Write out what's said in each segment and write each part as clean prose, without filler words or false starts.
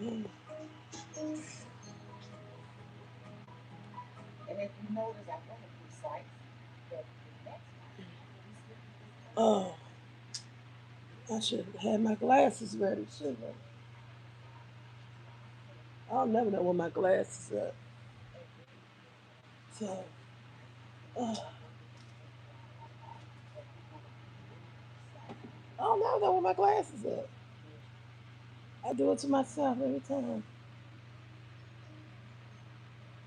Mm. Oh, I should have had my glasses ready, shouldn't I? I'll never know where my glasses are. So, uh, I'll never know where my glasses are. I do it to myself every time.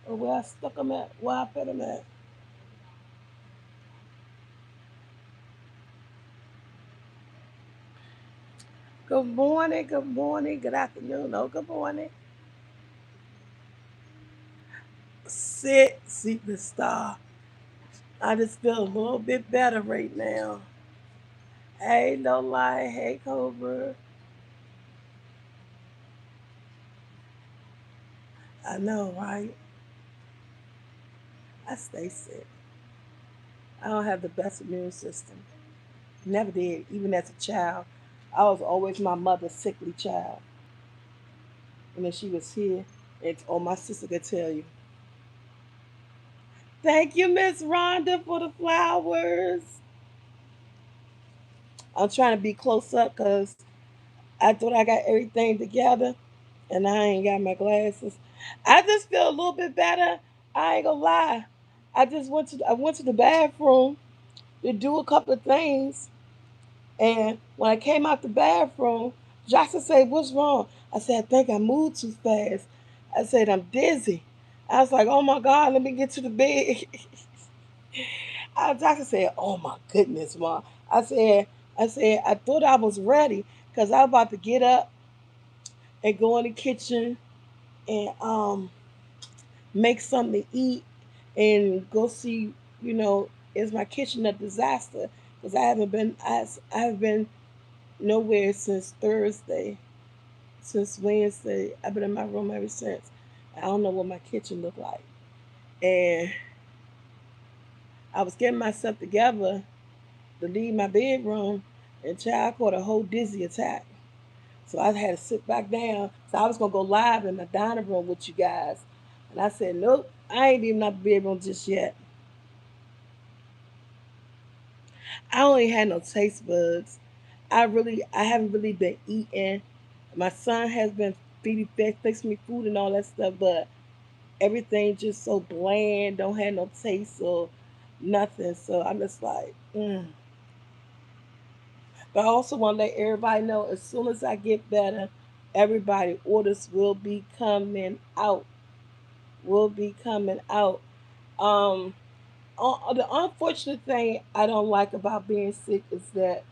Or where I stuck them at, where I put them at. Good afternoon, oh, good morning. Sit, secret star. I just feel a little bit better right now. Hey, no lie. Hey, Cobra. I know, right? I stay sick. I don't have the best immune system. Never did, even as a child. I was always my mother's sickly child. And then she was here, and oh, my sister could tell you. Thank you, Miss Rhonda, for the flowers. I'm trying to be close up because I thought I got everything together, and I ain't got my glasses. I just feel a little bit better. I ain't gonna lie. I went to the bathroom to do a couple of things, and when I came out the bathroom, Jackson said, "What's wrong?" I said, "I think I moved too fast." I said, "I'm dizzy." I was like, "Oh my God, let me get to the bed." Jackson said, "Oh my goodness, Mom." I said, I thought I was ready because I was about to get up and go in the kitchen and make something to eat and go see, is my kitchen a disaster? Because I have been nowhere since Thursday, since Wednesday. I've been in my room ever since. I don't know what my kitchen looked like, and I was getting myself together to leave my bedroom, and child caught a whole dizzy attack. So I had to sit back down. So I was gonna go live in the dining room with you guys, and I said, "Nope, I ain't even out the bedroom just yet." I only had no taste buds. I haven't really been eating. My son has been fixing me food and all that stuff, but everything just so bland, don't have no taste or nothing. So I'm just like, mm. But I also want to let everybody know as soon as I get better, everybody orders will be coming out. Will be coming out. Um, the unfortunate thing I don't like about being sick is that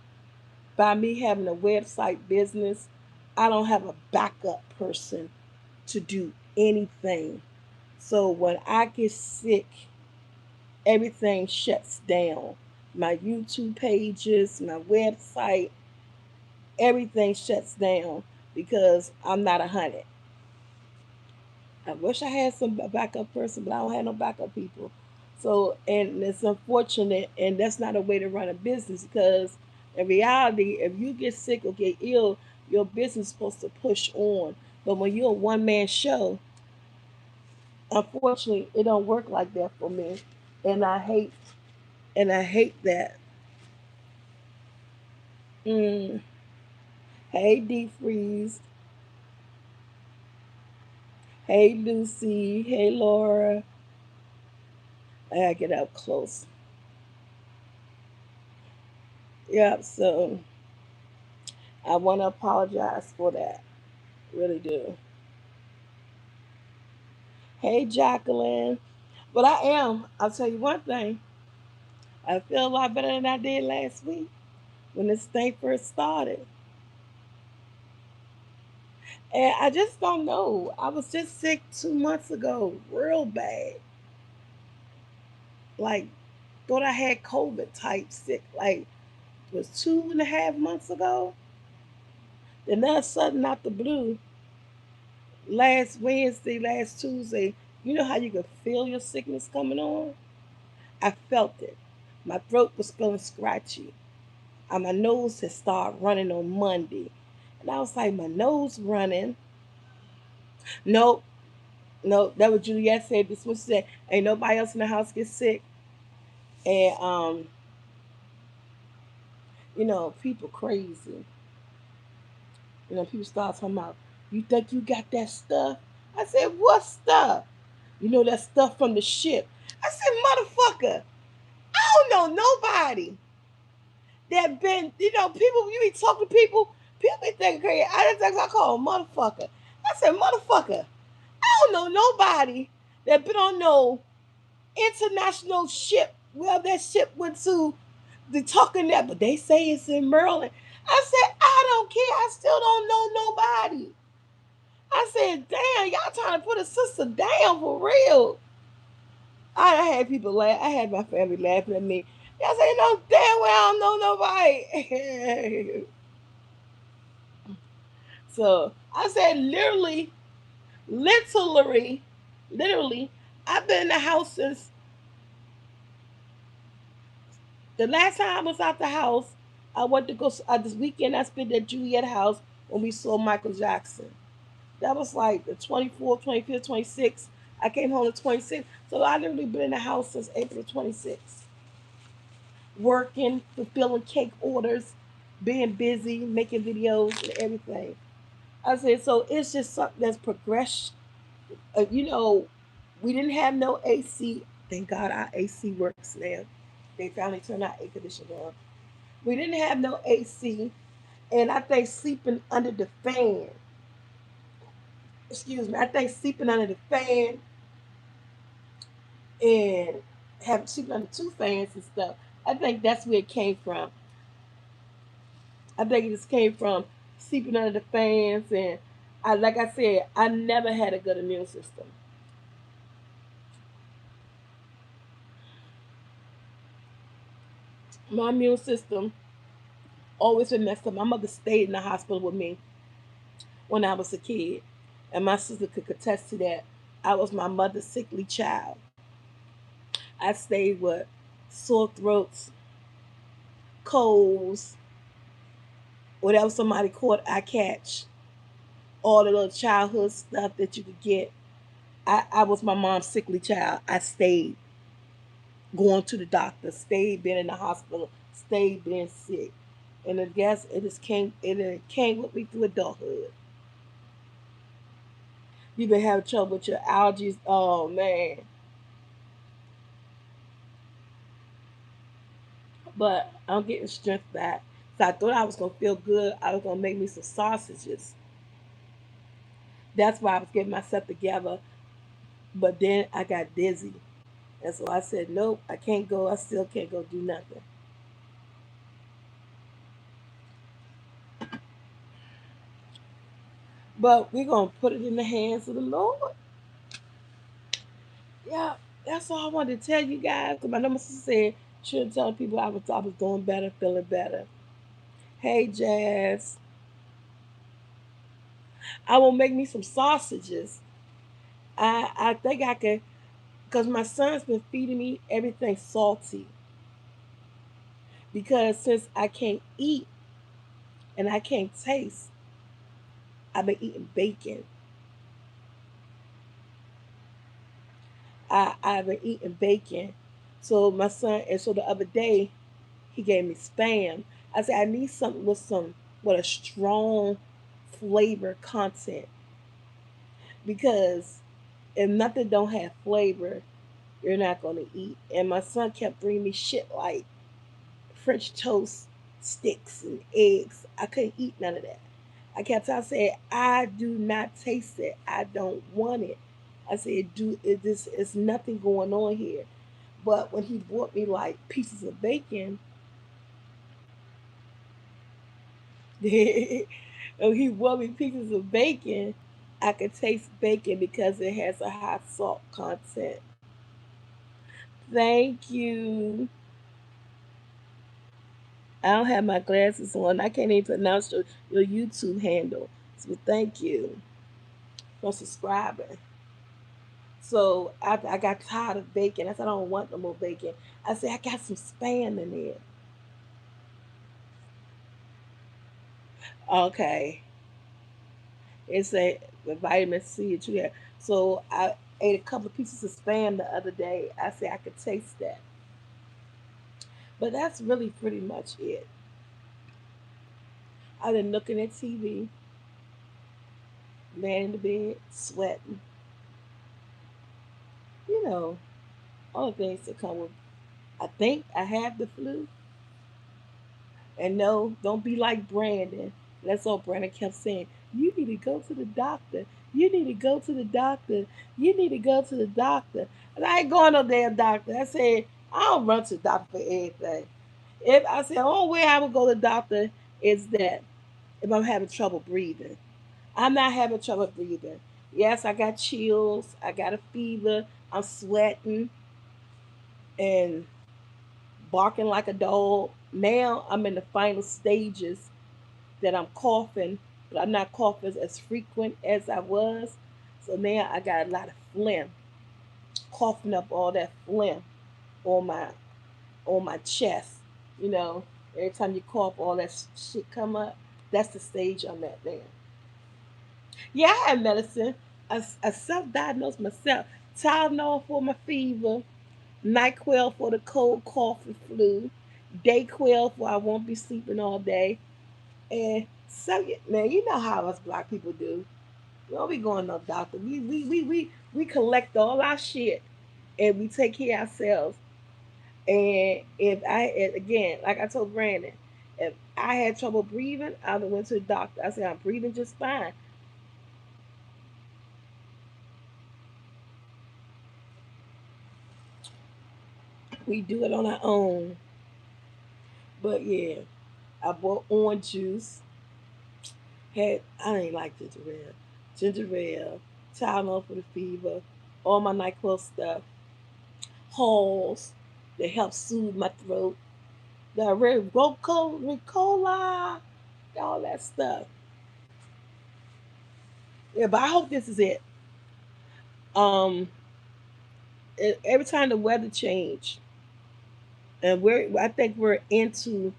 by me having a website business, I don't have a backup person to do anything. So when I get sick, everything shuts down. My YouTube pages, my website, everything shuts down because I'm not 100. I wish I had some backup person, but I don't have no backup people. So, and it's unfortunate, and that's not a way to run a business because in reality, if you get sick or get ill, your business is supposed to push on. But when you're a one man show, unfortunately, it don't work like that for me, and I hate that. Mm. Hey, D Freeze. Hey, Lucy. Hey, Laura. I gotta get up close. Yep. So I want to apologize for that. Really do. Hey, Jacqueline. But I am. I'll tell you one thing. I feel a lot better than I did last week when this thing first started. And I just don't know. I was just sick 2 months ago, real bad. Like, thought I had COVID type sick. Like, it was 2.5 months ago. Then all of a sudden, out the blue, last Wednesday, last Tuesday, you know how you could feel your sickness coming on? I felt it. My throat was feeling scratchy. My nose had started running on Monday. And I was like, my nose running. Nope, nope. That what Juliet said. This was said. Ain't nobody else in the house get sick. And people crazy. People start talking about, you think you got that stuff? I said, what stuff? That stuff from the ship. I said, motherfucker, I don't know nobody that been, people, you be talking to people be thinking crazy. I call them motherfucker. I said, motherfucker, I don't know nobody that been on no international ship. Well, that ship went to the talking that, but they say it's in Maryland. I said, I don't care. I still don't know nobody. I said, damn, y'all trying to put a sister down for real. I had people laugh. I had my family laughing at me. Y'all say, no, damn well, I don't know nobody. So I said, literally, literally, I've been in the house since the last time I was out the house. I went to go this weekend. I spent at Juliet house when we saw Michael Jackson. That was like the 24th, 25th, 26th. I came home the 26th. So I literally been in the house since April 26th. Working, fulfilling cake orders, being busy, making videos and everything. I said, so it's just something that's progressed. We didn't have no AC. Thank God our AC works now. They finally turned our air conditioner on. We didn't have no AC. And I think sleeping under the fan, excuse me, I think sleeping under the fan and having sleeping under two fans and stuff, I think that's where it came from. I think it just came from sleeping under the fans, and like I said, I never had a good immune system. My immune system always been messed up. My mother stayed in the hospital with me when I was a kid, and my sister could attest to that. I was my mother's sickly child. I stayed with sore throats, colds, whatever somebody caught, I catch. All the little childhood stuff that you could get. I was my mom's sickly child. I stayed going to the doctor, stayed being in the hospital, stayed being sick. And I guess it came with me through adulthood. You've been having trouble with your allergies. Oh man. But I'm getting strength back. So I thought I was gonna feel good. I was gonna make me some sausages. That's why I was getting myself together. But then I got dizzy. And so I said, nope, I can't go. I still can't go do nothing. But we're gonna put it in the hands of the Lord. Yeah, that's all I wanted to tell you guys. Cause my number said, should tell people I was doing better, feeling better. Hey Jazz, I will make me some sausages. I think I could, cause my son's been feeding me everything salty. Because since I can't eat and I can't taste, I've been eating bacon. I've been eating bacon. So my son, and so the other day he gave me spam. I said I need something with a strong flavor content, because if nothing don't have flavor, you're not gonna eat. And my son kept bringing me shit like French toast sticks and eggs. I couldn't eat none of that. I kept telling, I said, I do not taste it. I don't want it. I said, do it, this is nothing going on here. But when he brought me like pieces of bacon, when he brought me pieces of bacon, I could taste bacon because it has a high salt content. Thank you. I don't have my glasses on. I can't even pronounce your YouTube handle. So thank you for subscribing. So I got tired of bacon. I said, I don't want no more bacon. I said, I got some spam in there. Okay. It's a the vitamin C that you have. So I ate a couple of pieces of spam the other day. I said I could taste that. But that's really pretty much it. I've been looking at TV, laying in the bed, sweating. You know, all the things that come with. I think I have the flu. And no, don't be like Brandon. That's all Brandon kept saying. You need to go to the doctor. You need to go to the doctor. You need to go to the doctor. And I ain't going no damn doctor. I said, I don't run to the doctor for anything. If I said, the only way I would go to the doctor is that if I'm having trouble breathing. I'm not having trouble breathing. Yes, I got chills. I got a fever. I'm sweating and barking like a dog. Now I'm in the final stages that I'm coughing, but I'm not coughing as frequent as I was. So now I got a lot of phlegm, coughing up all that phlegm on my chest. You know, every time you cough, all that shit come up. That's the stage I'm at now. Yeah, I had medicine. I self-diagnosed myself. Tylenol for my fever, NyQuil for the cold, cough, and flu, Dayquil for I won't be sleeping all day. And so, man, you know how us black people do. We don't be going to no doctor. We collect all our shit and we take care of ourselves. And again, like I told Brandon, if I had trouble breathing, I would have went to the doctor. I said, I'm breathing just fine. We do it on our own. But yeah, I bought orange juice. I ain't like ginger ale. Ginger ale, Tylenol for the fever, all my NyQuil stuff, Halls that help soothe my throat, the red Ricola, all that stuff. Yeah, but I hope this is it. Um, every time the weather change, and I think we're into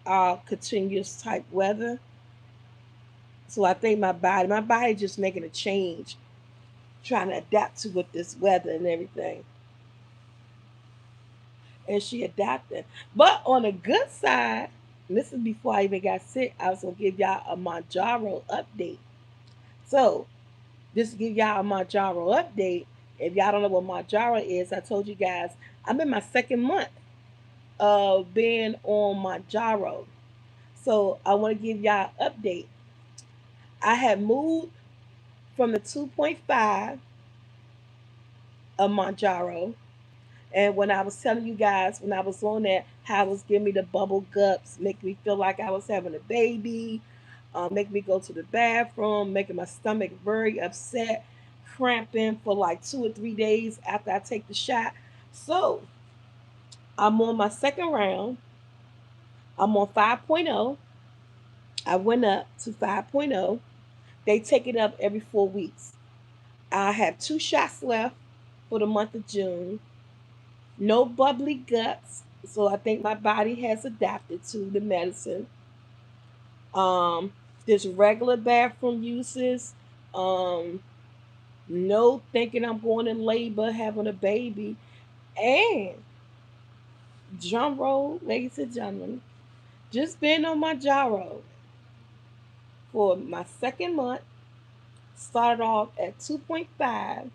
our continuous type weather. So I think my body just making a change, trying to adapt to with this weather and everything. And she adapted. But on the good side, and this is before I even got sick, I was gonna give y'all a Manjaro update. So just to give y'all a Manjaro update. If y'all don't know what Manjaro is, I told you guys I'm in my second month of being on Manjaro. So I want to give y'all an update. I had moved from the 2.5 of Manjaro. And when I was telling you guys, when I was on that, how it was giving me the bubble guts, making me feel like I was having a baby, making me go to the bathroom, making my stomach very upset, cramping for like 2 or 3 days after I take the shot. So I'm on my second round. I'm on 5.0. I went up to 5.0. They take it up every 4 weeks. I have 2 shots left for the month of June. No bubbly guts. So I think my body has adapted to the medicine. Um, there's regular bathroom uses. Um, no thinking I'm going in labor, having a baby. And drum roll, ladies and gentlemen, just been on my gyro for my second month. Started off at 2.5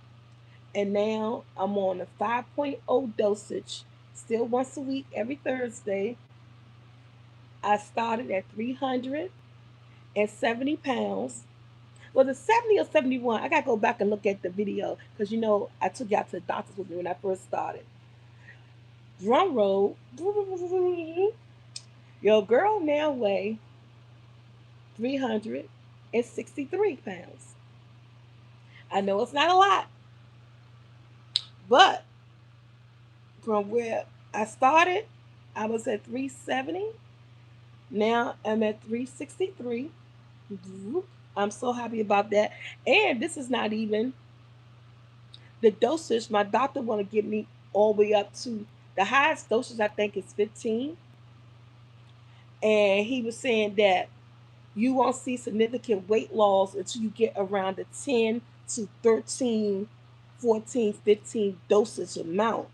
and now I'm on a 5.0 dosage. Still once a week, every Thursday. I started at 370 pounds. Was it 70 or 71? I gotta go back and look at the video because I took y'all to the doctors with me when I first started. Drum roll. Your girl now weigh 363 pounds. I know it's not a lot, but from where I started, I was at 370. Now I'm at 363. I'm so happy about that. And this is not even the dosage. My doctor want to get me all the way up to the highest dosage I think is 15. And he was saying that You won't see significant weight loss until you get around the 10 to 13, 14, 15 dosage amount.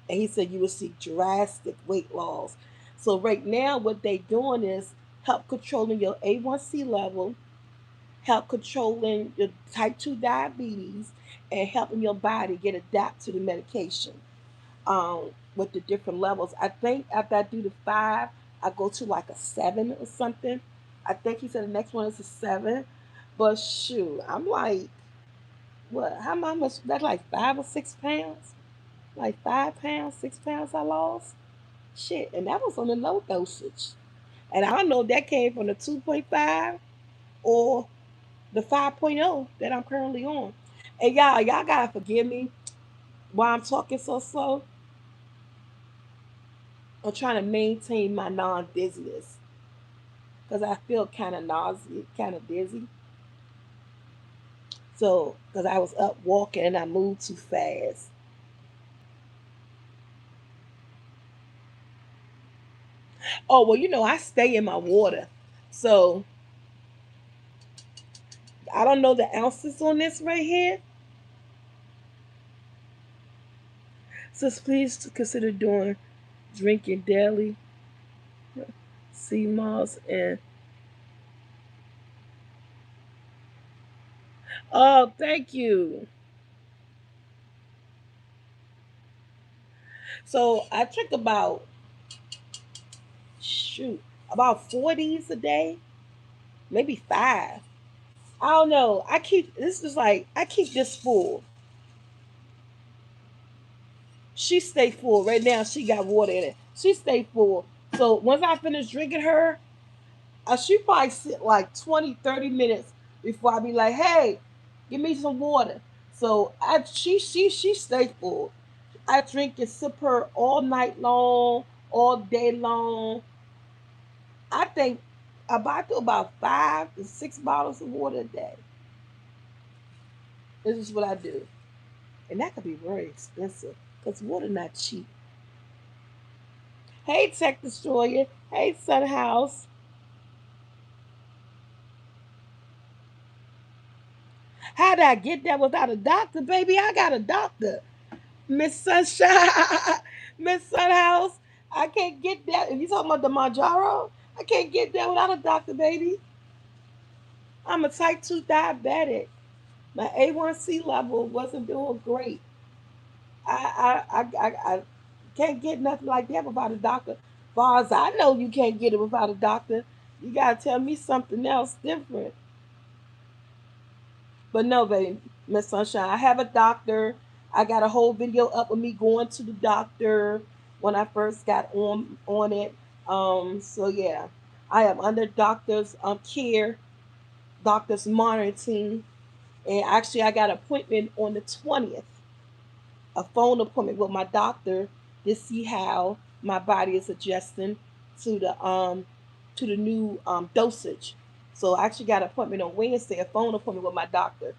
And he said you will see drastic weight loss. So right now, what they doing is help controlling your A1C level, help controlling your type 2 diabetes, and helping your body get adapt to the medication with the different levels. I think after I do the 5, I go to like a 7 or something. I think he said the next one is a 7. But shoot, I'm like, what? How much? That's like 5 or 6 pounds? Like 5 pounds, 6 pounds I lost? Shit. And that was on the low dosage. And I don't know if that came from the 2.5 or the 5.0 that I'm currently on. And y'all gotta forgive me while I'm talking so slow. I'm trying to maintain my non-dizziness because I feel kind of nauseous, kind of dizzy. So, because I was up walking and I moved too fast. Oh, well, I stay in my water. So, I don't know the ounces on this right here. So, please consider doing drinking daily, sea moss, and oh, thank you. So, I drink shoot, about 40s a day, maybe 5. I don't know. I keep this full. She stay full. Right now she got water in it. She stay full. So once I finish drinking her, she probably sit like 20, 30 minutes before I be like, hey, give me some water. So she stay full. I drink and sip her all night long, all day long. I think about do about 5 to 6 bottles of water a day. This is what I do. And that could be very expensive because water not cheap. Hey, Tech Destroyer. Hey, Sun House. How did I get that without a doctor, baby? I got a doctor. Miss Sunshine, Miss Sun House. I can't get that. If you talking about the Manjaro, I can't get that without a doctor, baby. I'm a type 2 diabetic. My A1C level wasn't doing great. I can't get nothing like that without a doctor. As far as I know, you can't get it without a doctor. You gotta tell me something else different. But no, baby, Miss Sunshine, I have a doctor. I got a whole video up of me going to the doctor when I first got on it. So yeah, I am under doctor's care, doctor's monitoring, and actually I got an appointment on the 20th, a phone appointment with my doctor to see how my body is adjusting to the new dosage. So I actually got an appointment on Wednesday, a phone appointment with my doctor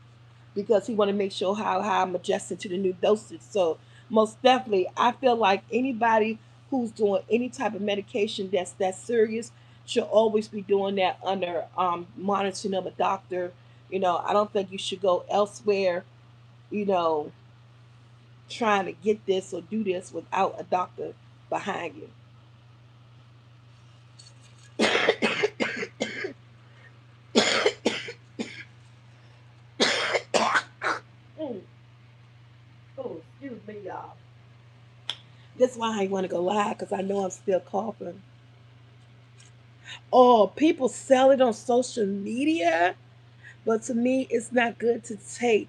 because he want to make sure how I'm adjusting to the new dosage. So most definitely, I feel like anybody who's doing any type of medication that's serious should always be doing that under monitoring of a doctor. I don't think you should go elsewhere. You know, trying to get this or do this without a doctor behind you. Mm. Oh, excuse me, y'all. That's why I ain't want to go live because I know I'm still coughing. Oh, people sell it on social media, but to me, it's not good to take.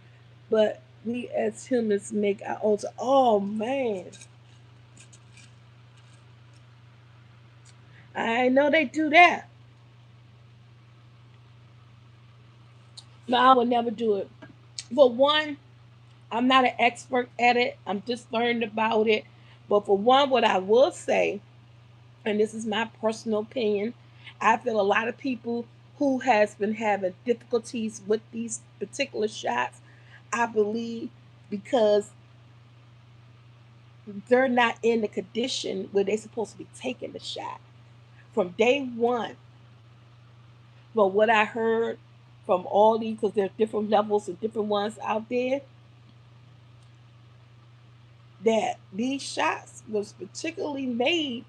But we as humans make our own. Oh man, I know they do that. No, I would never do it. For one, I'm not an expert at it. I'm just learning about it. But for one, what I will say, and this is my personal opinion, I feel a lot of people who has been having difficulties with these particular shots, I believe because they're not in the condition where they're supposed to be taking the shot. From day one, But what I heard from all these, because there's different levels and different ones out there, that these shots was particularly made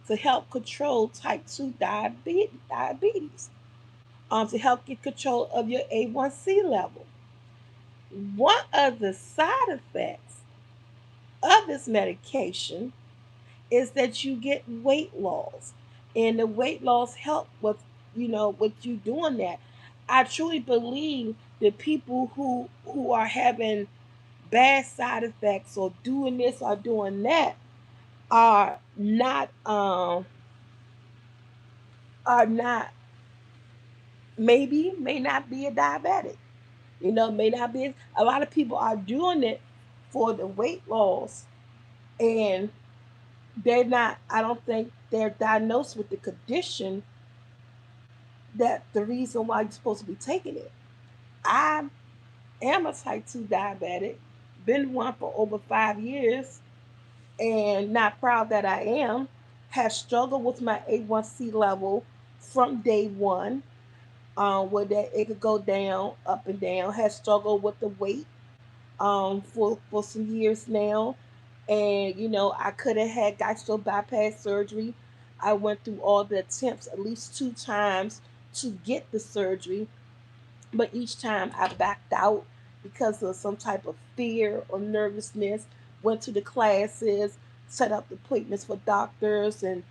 to help control type 2 diabetes, to help get control of your A1C level. One of the side effects of this medication is that you get weight loss, and the weight loss help with with you doing that. I truly believe that people who are having bad side effects or doing this or doing that are not are not maybe may not be a diabetic. May not be. A lot of people are doing it for the weight loss, and they're not. I don't think they're diagnosed with the condition that the reason why you're supposed to be taking it. I am a type 2 diabetic, been one for over 5 years, and not proud that I am. Have struggled with my A1C level from day one, where that it could go down, up and down. Has struggled with the weight for some years now, and I could have had gastro bypass surgery. I went through all the attempts at least 2 times to get the surgery, but each time I backed out because of some type of fear or nervousness. Went to the classes, set up appointments for doctors, and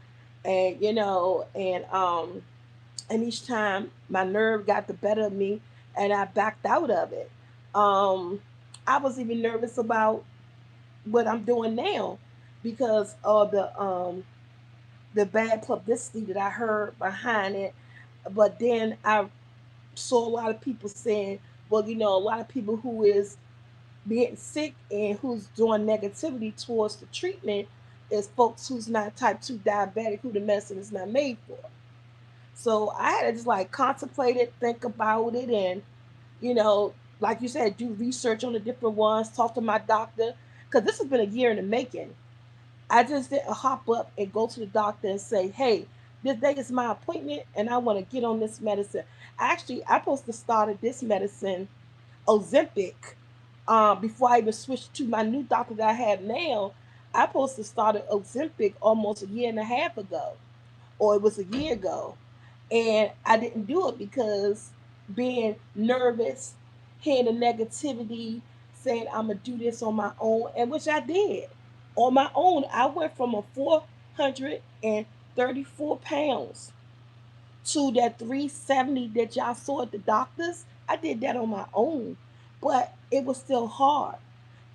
each time my nerve got the better of me, and I backed out of it. Um, I was even nervous about what I'm doing now because of the bad publicity that I heard behind it. But then I saw a lot of people saying, well, a lot of people who is being sick and who's doing negativity towards the treatment is folks who's not type 2 diabetic, who the medicine is not made for. So I had to just like contemplate it, think about it, and you know, like you said, do research on the different ones, talk to my doctor, because this has been a year in the making. I just didn't hop up and go to the doctor and say, hey, this day is my appointment and I want to get on this medicine. Actually, I supposed to started this medicine, Ozempic, before I even switched to my new doctor that I have now. I supposed to started Ozempic almost a year and a half ago, or it was a year ago. And I didn't do it because being nervous, hearing the negativity, saying I'm gonna do this on my own, and which I did. On my own, I went from a 434 pounds to that 370 that y'all saw at the doctors. I did that on my own, but it was still hard.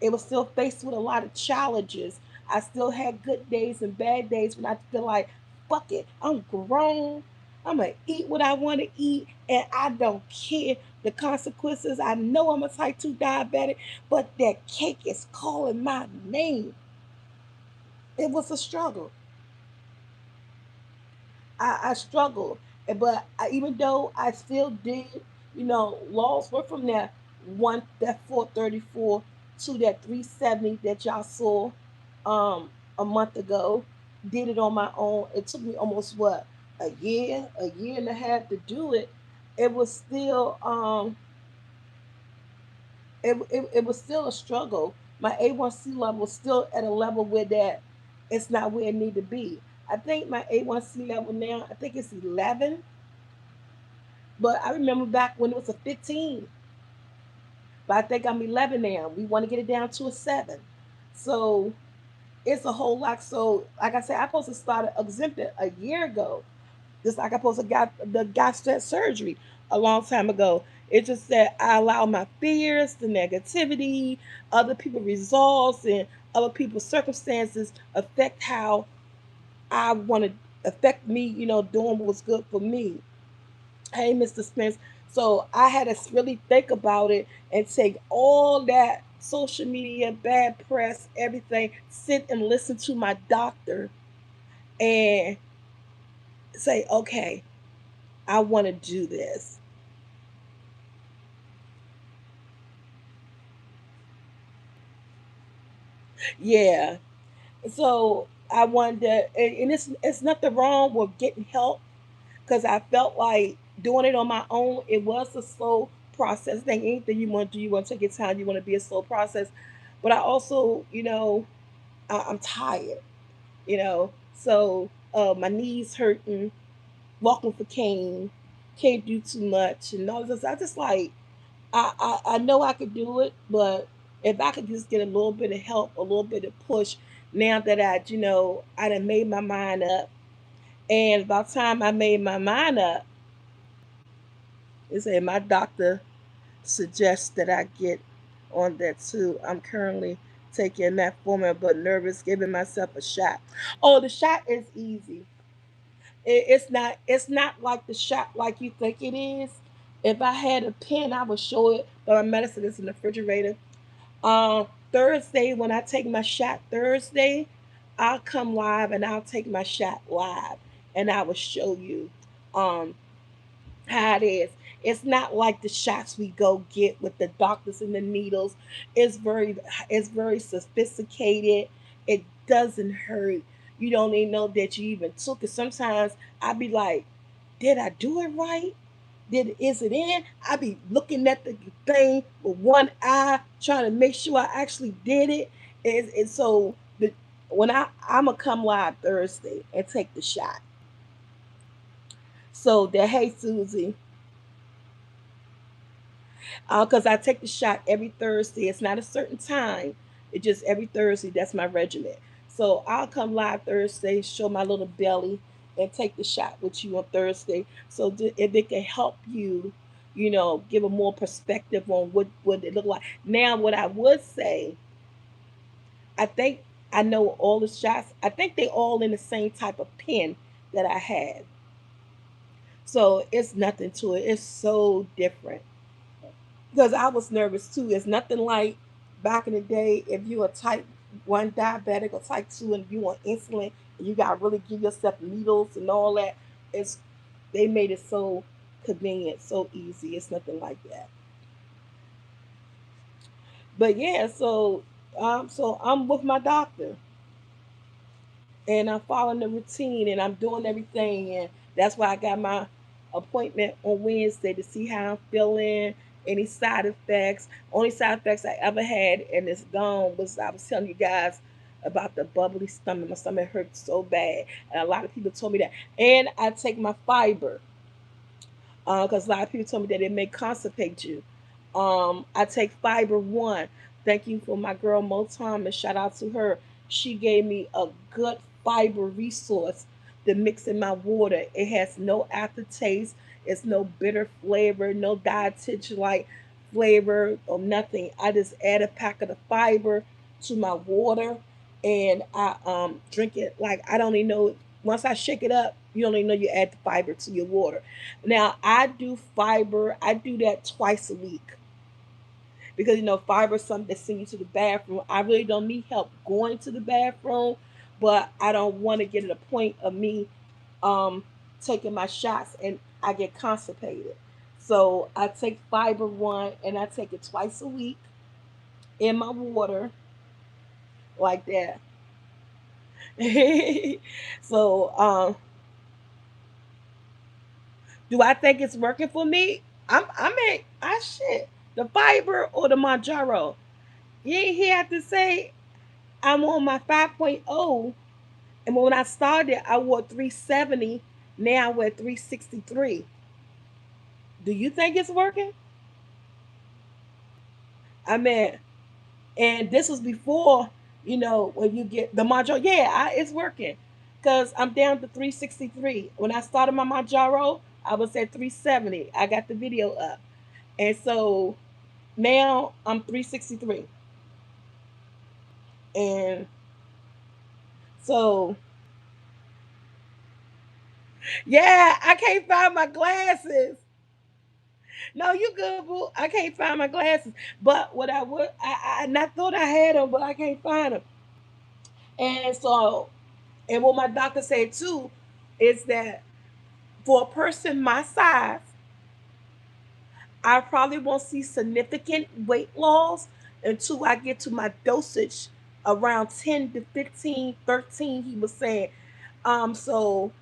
It was still faced with a lot of challenges. I still had good days and bad days when I feel like, fuck it, I'm grown. I'm gonna eat what I want to eat, and I don't care the consequences. I know I'm a type 2 diabetic, but that cake is calling my name. It was a struggle. I struggled, but even though I still did, laws were from that 434 to that 370 that y'all saw a month ago. Did it on my own. It took me almost what, a year and a half to do it. It was still it was still a struggle. My A1C level was still at a level where that it's not where it need to be. I think my A1C level now, I think it's 11, but I remember back when it was a 15. But I think I'm 11 now. We want to get it down to a 7. So it's a whole lot. So like I said, I supposed to start Ozempic a year ago. Just like I supposed to got the gastret surgery a long time ago. It's just that I allow my fears, the negativity, other people's results, and other people's circumstances affect how I want to affect me, doing what's good for me. Hey, Mr. Spence. So I had to really think about it and take all that social media, bad press, everything, sit and listen to my doctor and say, okay, I want to do this. Yeah. So and it's nothing wrong with getting help because I felt like doing it on my own, it was a slow process. I think anything you want to do, you want to take your time, you want to be a slow process. But I also, I'm tired, so my knees hurting, walking for cane, can't do too much, and all this. I just like, I know I could do it, but if I could just get a little bit of help, a little bit of push, now that I done made my mind up, and by the time I made my mind up, they said my doctor suggests that I get on that too. I'm currently taking metformin, but nervous, giving myself a shot. Oh, the shot is easy. It's not like the shot like you think it is. If I had a pen, I would show it, but my medicine is in the refrigerator. Thursday, when I take my shot Thursday, I'll come live and I'll take my shot live, and I will show you um how it is. It's not like the shots we go get with the doctors and the needles. It's very it's very sophisticated. It doesn't hurt. You don't even know that you even took it. Sometimes I be like, did I do it right? Is it in? I be looking at the thing with one eye, trying to make sure I actually did it. And so when I'ma come live Thursday and take the shot. So that, hey Susie, because I take the shot every Thursday. It's not a certain time. It's just every Thursday. That's my regimen. So I'll come live Thursday, show my little belly, and take the shot with you on Thursday. So if it can help you, give a more perspective on what it look like. Now, what I would say, I think I know all the shots. I think they all in the same type of pen that I had. So it's nothing to it. It's so different. Because I was nervous too. It's nothing like back in the day if you a type 1 diabetic or type 2 and you want insulin and you got to really give yourself needles and all that. It's They made it so convenient, so easy. It's nothing like that. But yeah, so I'm with my doctor and I'm following the routine and I'm doing everything, and that's why I got my appointment on Wednesday to see how I'm feeling, any side effects. Only side effects I ever had and it's gone was I was telling you guys about the bubbly stomach. My stomach hurt so bad, and a lot of people told me that. And I take my fiber because a lot of people told me that it may constipate you. I take Fiber One. Thank you for my girl Mo Thomas. Shout out to her. She gave me a good fiber resource to mix in my water. It has no aftertaste. It's no bitter flavor, no dietitian like flavor or nothing. I just add a pack of the fiber to my water, and I drink it like I don't even know. Once I shake it up, you don't even know you add the fiber to your water. Now I do fiber. I do that twice a week because fiber is something that sends you to the bathroom. I really don't need help going to the bathroom, but I don't want to get to the point of me um, taking my shots and I get constipated. So I take Fiber One and I take it twice a week in my water like that. so do I think it's working for me? I shit the fiber or the Manjaro. You ain't hear to say I'm on my 5.0, and when I started, I wore 370. Now I wear 363. Do you think it's working? I mean, and this was before, when you get the Manjaro. Yeah, it's working because I'm down to 363. When I started my Manjaro, I was at 370. I got the video up. And so now I'm 363. And so, yeah, I can't find my glasses. No, you good, boo. I can't find my glasses. But what I would, and I thought I had them, but I can't find them. And so, and what my doctor said too is that for a person my size, I probably won't see significant weight loss until I get to my dosage around 10 to 15, 13, he was saying. So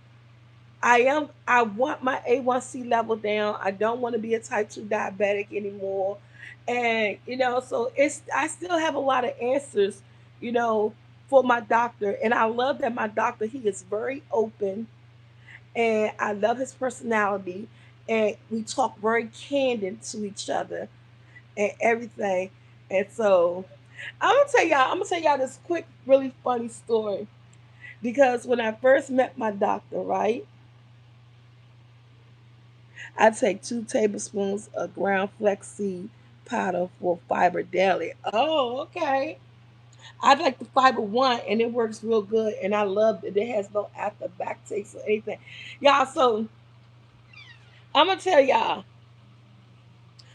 I want my A1C level down. I don't want to be a type 2 diabetic anymore. And so it's I still have a lot of answers, you know, for my doctor. And I love that my doctor, he is very open, and I love his personality, and we talk very candid to each other and everything. And so I'm gonna tell y'all this quick, really funny story. Because when I first met my doctor, right, I take 2 tablespoons of ground flaxseed powder for fiber daily. Oh, okay. I like the fiber one, and it works real good, and I love it. It has no after back taste or anything, y'all. So I'm gonna tell y'all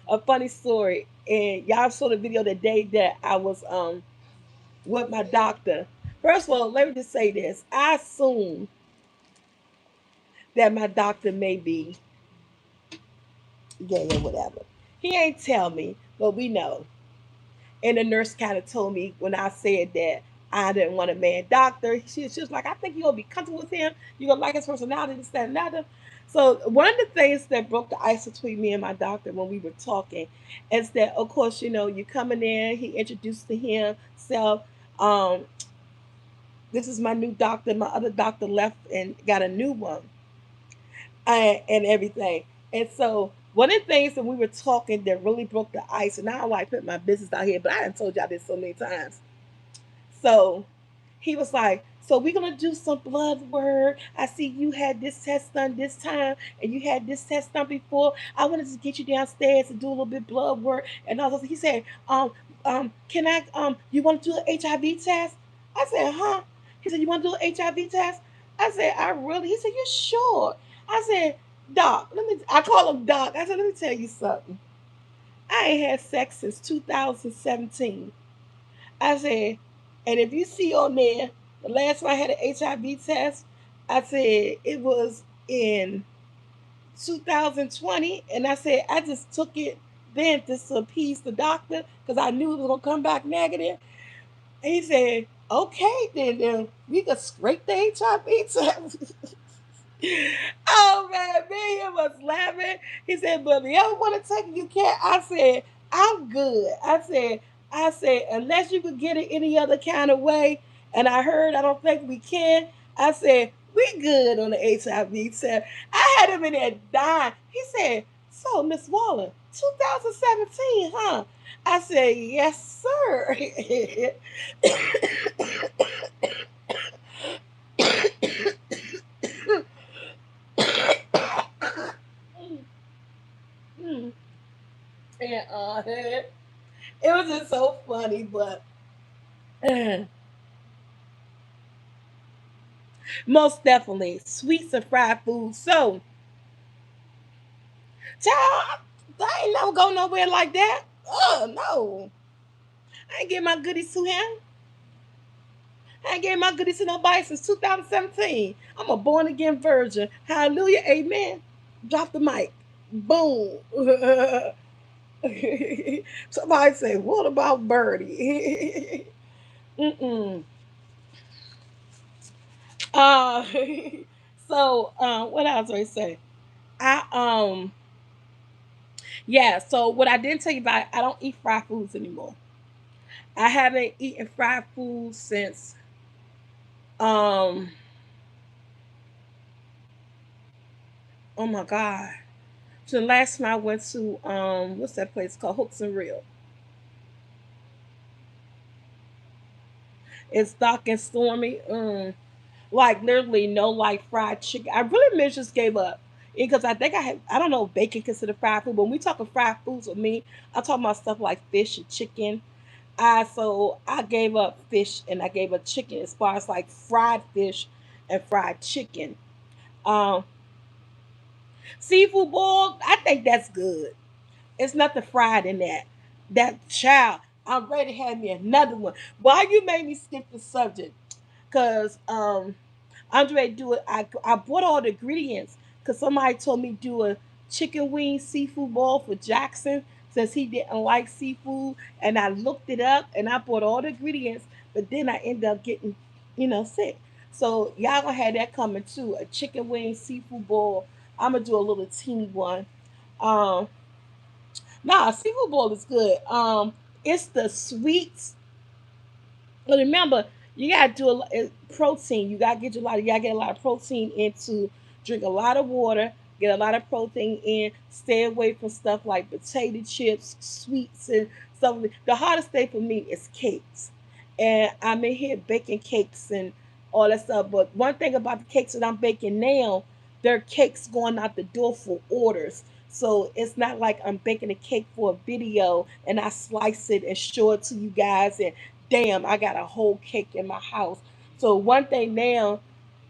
a funny story, and y'all saw the video the day that I was with my doctor. First of all, let me just say this: I assume that my doctor may be gay or whatever. He ain't tell me, but we know. And the nurse kind of told me when I said that I didn't want a man doctor. She was like, I think you're gonna be comfortable with him. You're gonna like his personality, this, that, and that. So one of the things that broke the ice between me and my doctor when we were talking is that, of course, you coming in. He introduced to himself. Um, this is my new doctor. My other doctor left and got a new one, and everything. And so one of the things that we were talking that really broke the ice, and I don't like put my business out here, but I done told y'all this so many times. So he was like, so we're gonna do some blood work. I see you had this test done this time and you had this test done before. I wanted to get you downstairs and do a little bit blood work and all this. He said, can I you want to do an HIV test? I said, huh? He said, you want to do an HIV test? I said, I really, he said, you sure? I said, Doc, I call him Doc. I said, let me tell you something. I ain't had sex since 2017. I said, and if you see on there, the last time I had an HIV test, I said it was in 2020, and I said I just took it then just to appease the doctor because I knew it was gonna come back negative. And he said, "Okay, then we could scrape the HIV test." Oh man, me and him was laughing. He said, "But if you ever want to take it, you can't." I said, "I'm good." I said, unless you could get it any other kind of way, and I heard I don't think we can. I said, we good on the HIV test. I had him in there dying. He said, "So, Miss Waller, 2017, huh?" I said, "Yes, sir." And it was just so funny, but most definitely sweets and fried food. So, child, I ain't never go nowhere like that. Oh no, I ain't get my goodies to him. I ain't gave my goodies to nobody since 2017. I'm a born again virgin. Hallelujah, amen. Drop the mic. Boom. Somebody say, "What about Birdie?" Mm-mm. Uh, so what else do I say? I Yeah, so what I didn't tell you about, I don't eat fried foods anymore. I haven't eaten fried food since um oh my god. So the last time I went to what's that place called, Hooks and Reel. It's dark and stormy. Like literally no like fried chicken. I really just gave up. Because I think I don't know if bacon considered fried food, but when we talking fried foods with me, I'm talking about stuff like fish and chicken. I gave up fish and I gave up chicken as far as like fried fish and fried chicken. Um, Seafood boil, I think that's good. It's nothing fried in that. That child, I'm ready to have me another one. Why you made me skip the subject? Cause Andre do it. I bought all the ingredients because somebody told me do a chicken wing seafood bowl for Jackson since he didn't like seafood, and I looked it up and I bought all the ingredients, but then I ended up getting, sick. So y'all gonna have that coming too. A chicken wing seafood bowl. I'm gonna do a little teeny one. Um, nah, seafood bowl is good. It's the sweets. But remember, you gotta do protein. You gotta get a lot of protein into. Drink a lot of water. Get a lot of protein in. Stay away from stuff like potato chips, sweets, and stuff. The hardest thing for me is cakes, and I'm in here baking cakes and all that stuff. But one thing about the cakes that I'm baking now, they're cakes going out the door for orders. So it's not like I'm baking a cake for a video and I slice it and show it to you guys and damn, I got a whole cake in my house. So one thing now,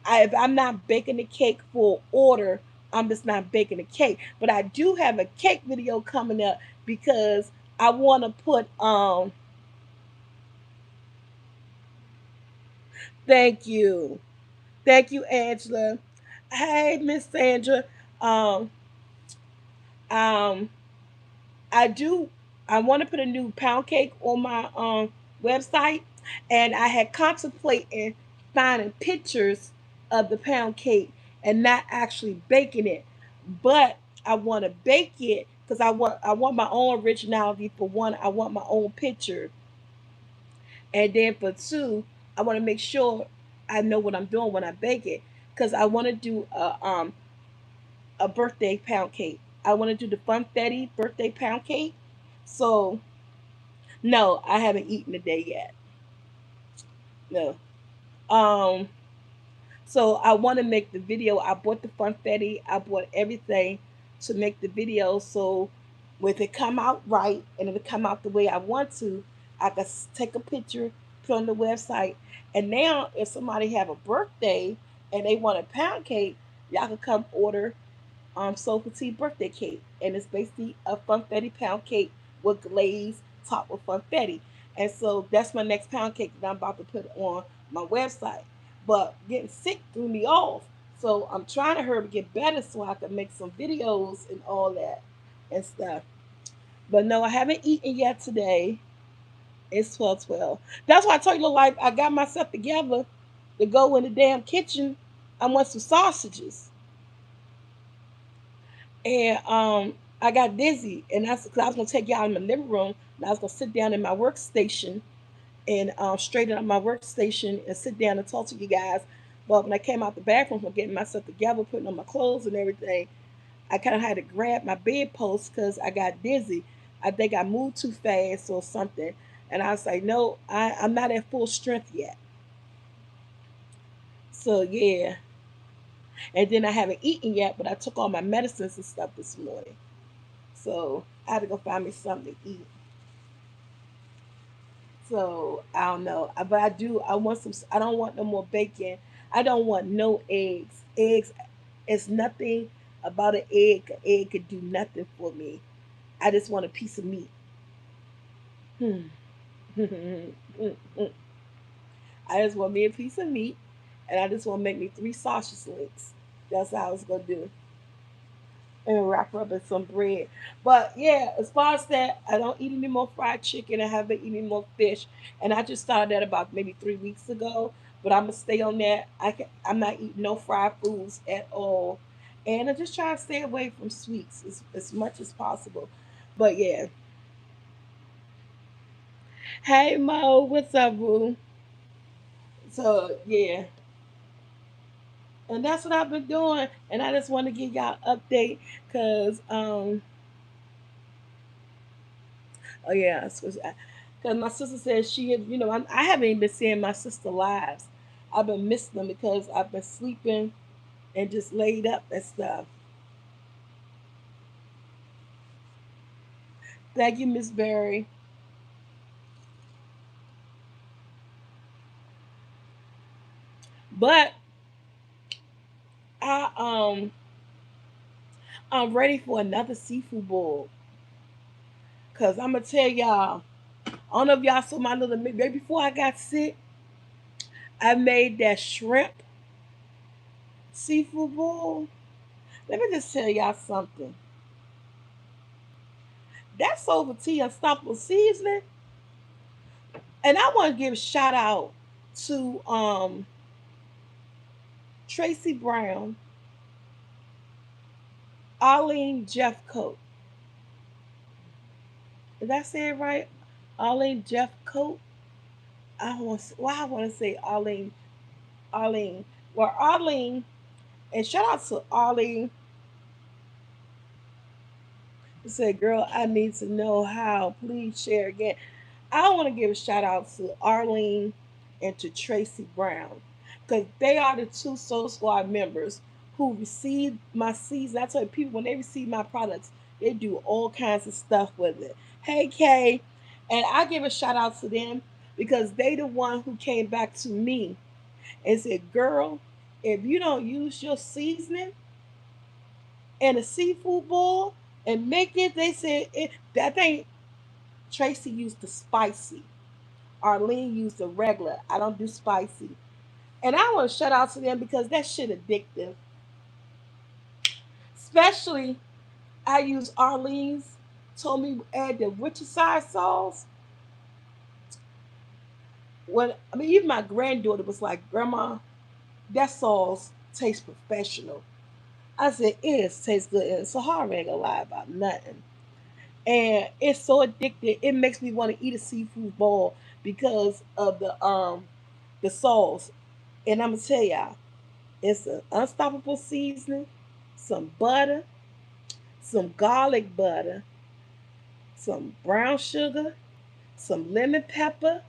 if I'm not baking the cake for order, I'm just not baking a cake. But I do have a cake video coming up because I want to put thank you. Thank you, Angela. Hey, Miss Sandra. Um um I do. I want to put a new pound cake on my website, and I had contemplated finding pictures of the pound cake and not actually baking it, but I want to bake it because I want my own originality. For one, I want my own picture, and then for two, I want to make sure I know what I'm doing when I bake it because I want to do a birthday pound cake. I want to do the Funfetti birthday pound cake. So no, I haven't eaten today yet. No. Um. So I want to make the video. I bought the funfetti. I bought everything to make the video. So if it come out right and if it come out the way I want to, I can take a picture, put on the website. And now, if somebody have a birthday and they want a pound cake, y'all can come order Soul Petite birthday cake, and it's basically a funfetti pound cake with glaze topped with funfetti. And so that's my next pound cake that I'm about to put on my website. But getting sick threw me off, so I'm trying to hurry to get better so I can make some videos and all that and stuff. But no, I haven't eaten yet today. It's 12:12. That's why I told you, like, I got myself together to go in the damn kitchen. I want some sausages. And I got dizzy, and that's because I was gonna take you out in my living room, and I was gonna sit down in my workstation and straighten up my workstation and sit down and talk to you guys. But when I came out the bathroom from getting myself together, putting on my clothes and everything, I kind of had to grab my bedpost because I got dizzy. I think I moved too fast or something, and I was like, no, I'm not at full strength yet. So yeah, and then I haven't eaten yet, but I took all my medicines and stuff this morning. So I had to go find me something to eat. So I don't know, but I do. I want some. I don't want no more bacon. I don't want no eggs. Eggs, it's nothing about an egg. An egg could do nothing for me. I just want a piece of meat. Hmm. I just want me a piece of meat, and I just want to make me 3 sausage links. That's how I was gonna do. And wrap her up in some bread. But yeah, as far as that, I don't eat any more fried chicken. I haven't eaten any more fish, and I just started that about maybe 3 weeks ago. But I'm gonna stay on that. I'm not eating no fried foods at all, and I just try to stay away from sweets as much as possible. But yeah, hey Mo, what's up, boo? So yeah, and that's what I've been doing, and I just want to give y'all an update because oh yeah, because my sister said she had, I haven't even been seeing my sister lives. I've been missing them because I've been sleeping and just laid up and stuff. Thank you, Miss Berry. But I I'm ready for another seafood bowl. Cause I'm gonna tell y'all, I don't know if y'all saw my little maybe before I got sick, I made that shrimp seafood bowl. Let me just tell y'all something. That's over tea unstoppable seasoning. And I want to give a shout out to Tracy Brown, Arlene Jeffcoat. Did I say it right? Arlene Jeffcoat. I want to say Arlene. Arlene. Well, Arlene, and shout out to Arlene. Who said, "Girl, I need to know how. Please share again." I want to give a shout out to Arlene and to Tracy Brown because they are the two Soul Squad members who received my seeds. I tell you, people when they receive my products, they do all kinds of stuff with it. Hey Kay, and I give a shout out to them because they the one who came back to me and said, "Girl, if you don't use your seasoning in a seafood bowl and make it," they said that thing. Tracy used the spicy. Arlene used the regular. I don't do spicy. And I want to shout out to them because that shit addictive. Especially I use Arlene's told me add the Worcestershire sauce. When I mean even my granddaughter was like, "Grandma, that sauce tastes professional." I said, "It tastes good." And Sahara ain't gonna lie about nothing. And it's so addictive. It makes me want to eat a seafood bowl because of the sauce. And I'm gonna tell y'all, it's an unstoppable seasoning, some butter, some garlic butter, some brown sugar, some lemon pepper,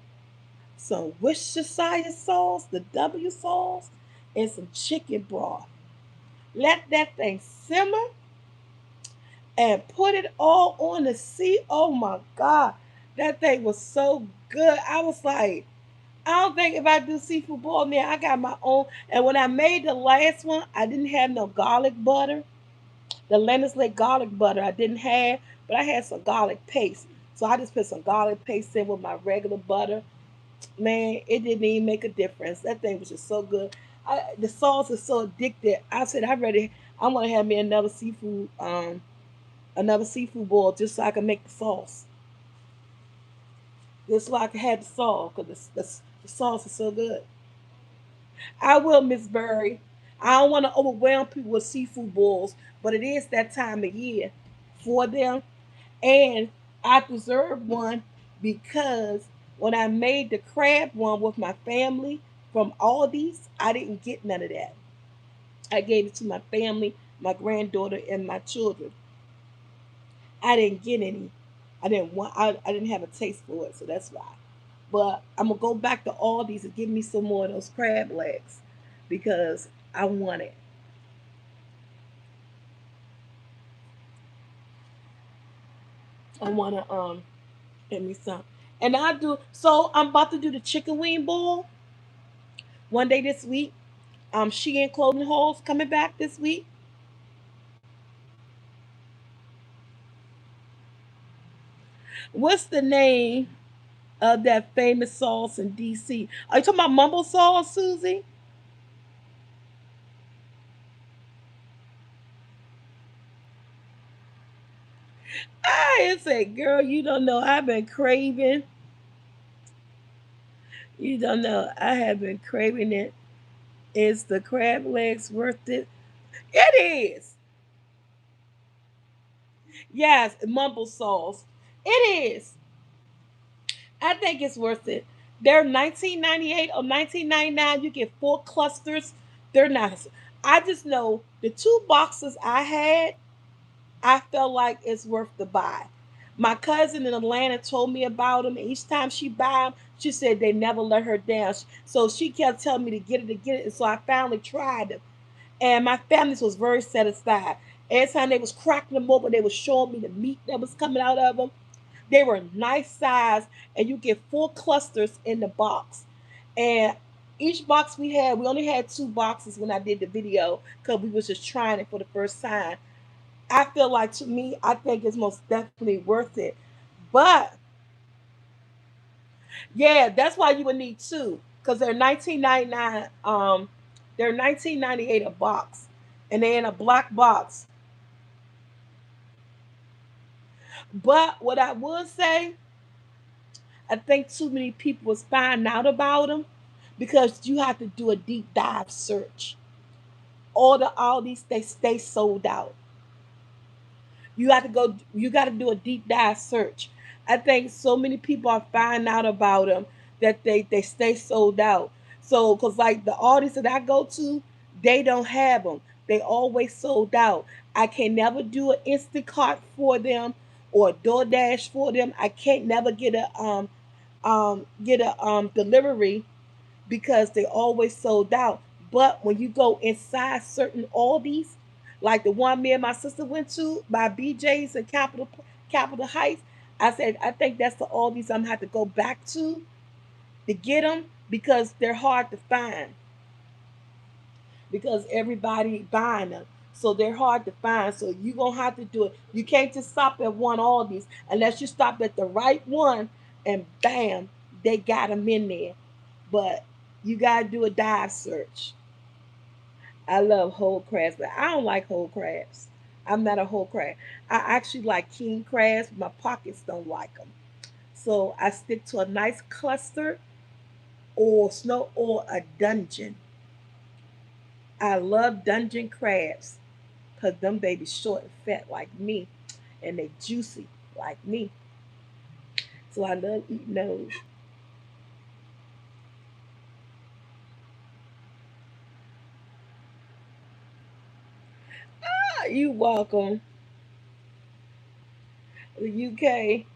some Worcestershire sauce, the W sauce, and some chicken broth. Let that thing simmer and put it all on the sea. Oh my God, that thing was so good. I was like, I don't think if I do seafood boil now, I got my own. And when I made the last one, I didn't have no garlic butter. The Lennox Lake garlic butter I didn't have, but I had some garlic paste. So I just put some garlic paste in with my regular butter. Man, it didn't even make a difference. That thing was just so good. The sauce is so addictive. I said I want to have me another seafood boil just so I can make the sauce. Just so I can have the sauce because the sauce is so good. I will, Miss Berry. I don't want to overwhelm people with seafood boils, but it is that time of year for them. And I deserve one because when I made the crab one with my family from Aldi's, I didn't get none of that. I gave it to my family, my granddaughter, and my children. I didn't get any. I didn't have a taste for it, so that's why. But I'm gonna go back to Aldi's and give me some more of those crab legs because I want it. I wanna get me some. And I do so I'm about to do the chicken wing bowl one day this week. She and Clothing Halls coming back this week. What's the name of that famous sauce in DC? Are you talking about mumble sauce, Susie? I say, girl, you don't know. I've been craving. You don't know. I have been craving it. Is the crab legs worth it? It is. Yes, mumble sauce. It is. I think it's worth it. They're 1998 or 1999. You get 4 clusters. They're nice. I just know the 2 boxes I had, I felt like it's worth the buy. My cousin in Atlanta told me about them. Each time she buy them, she said they never let her down. So she kept telling me to get it, to get it. And so I finally tried them. And my family was very satisfied. Every time they was cracking them open, they was showing me the meat that was coming out of them. They were nice size, and you get 4 clusters in the box. And each box we only had 2 boxes when I did the video because we was just trying it for the first time. I feel like to me, I think it's most definitely worth it. But yeah, that's why you would need two because they're 1999. They're 1998 a box, and they're in a black box. But what I would say, I think too many people was finding out about them because you have to do a deep dive search. All the Aldi's, they stay sold out. You have to go. You got to do a deep dive search. I think so many people are finding out about them that they stay sold out. So, cause like the Aldi's that I go to, they don't have them. They always sold out. I can never do an Instacart for them or a DoorDash for them. I can't never get a delivery because they always sold out. But when you go inside certain Aldi's, like the one me and my sister went to by BJ's and Capitol Heights, I said I think that's the Aldi's I'm gonna have to go back to get them because they're hard to find because everybody buying them. So they're hard to find. So you're gonna have to do it. You can't just stop at one Aldi's unless you stop at the right one and bam, they got them in there. But you gotta do a dive search. I love whole crabs, but I don't like whole crabs. I'm not a whole crab. I actually like king crabs. My pockets don't like them, so I stick to a nice cluster or snow or a dungeon. I love dungeon crabs because them babies short and fat like me, and they juicy like me. So I love eating those. Ah, you welcome. The UK.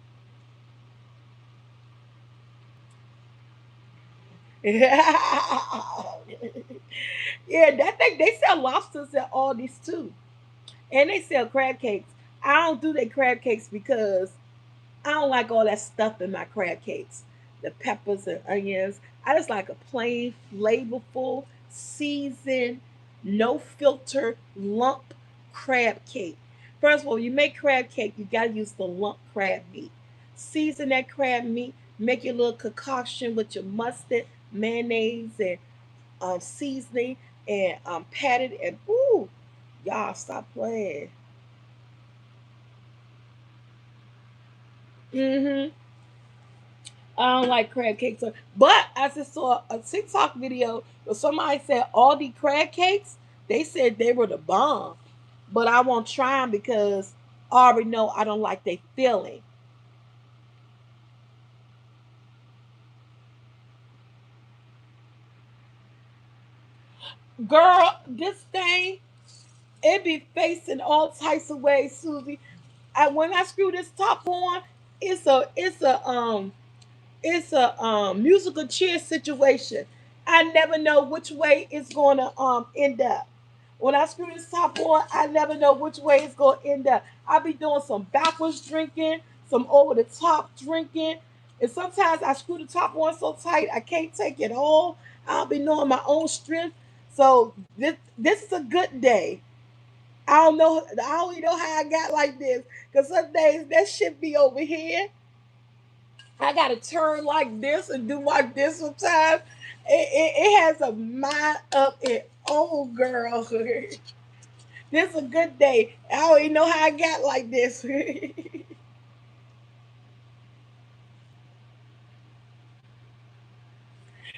Yeah, that thing they sell lobsters at Aldi's too, and they sell crab cakes. I don't do their crab cakes because I don't like all that stuff in my crab cakes, the peppers and onions. I just like a plain, flavorful, seasoned, no filter lump crab cake. First of all, you make crab cake, you gotta use the lump crab meat. Season that crab meat, make your little concoction with your mustard, mayonnaise, and seasoning and patted and ooh, y'all stop playing. Hmm. I don't like crab cakes, but I just saw a TikTok video where somebody said all the crab cakes. They said they were the bomb, but I won't try them because I already know I don't like they feeling. Girl, this thing it be facing all types of ways, Susie. When I screw this top on, it's a musical chair situation. I never know which way it's gonna end up. When I screw this top on, I never know which way it's gonna end up. I be doing some backwards drinking, some over the top drinking, and sometimes I screw the top on so tight I can't take it all. I'll be knowing my own strength. So this is a good day. I don't know. I don't even know how I got like this. Cause some days that shit be over here I gotta turn like this and do like this sometimes. It has a mind up it. Oh girl, this is a good day. I don't even know how I got like this.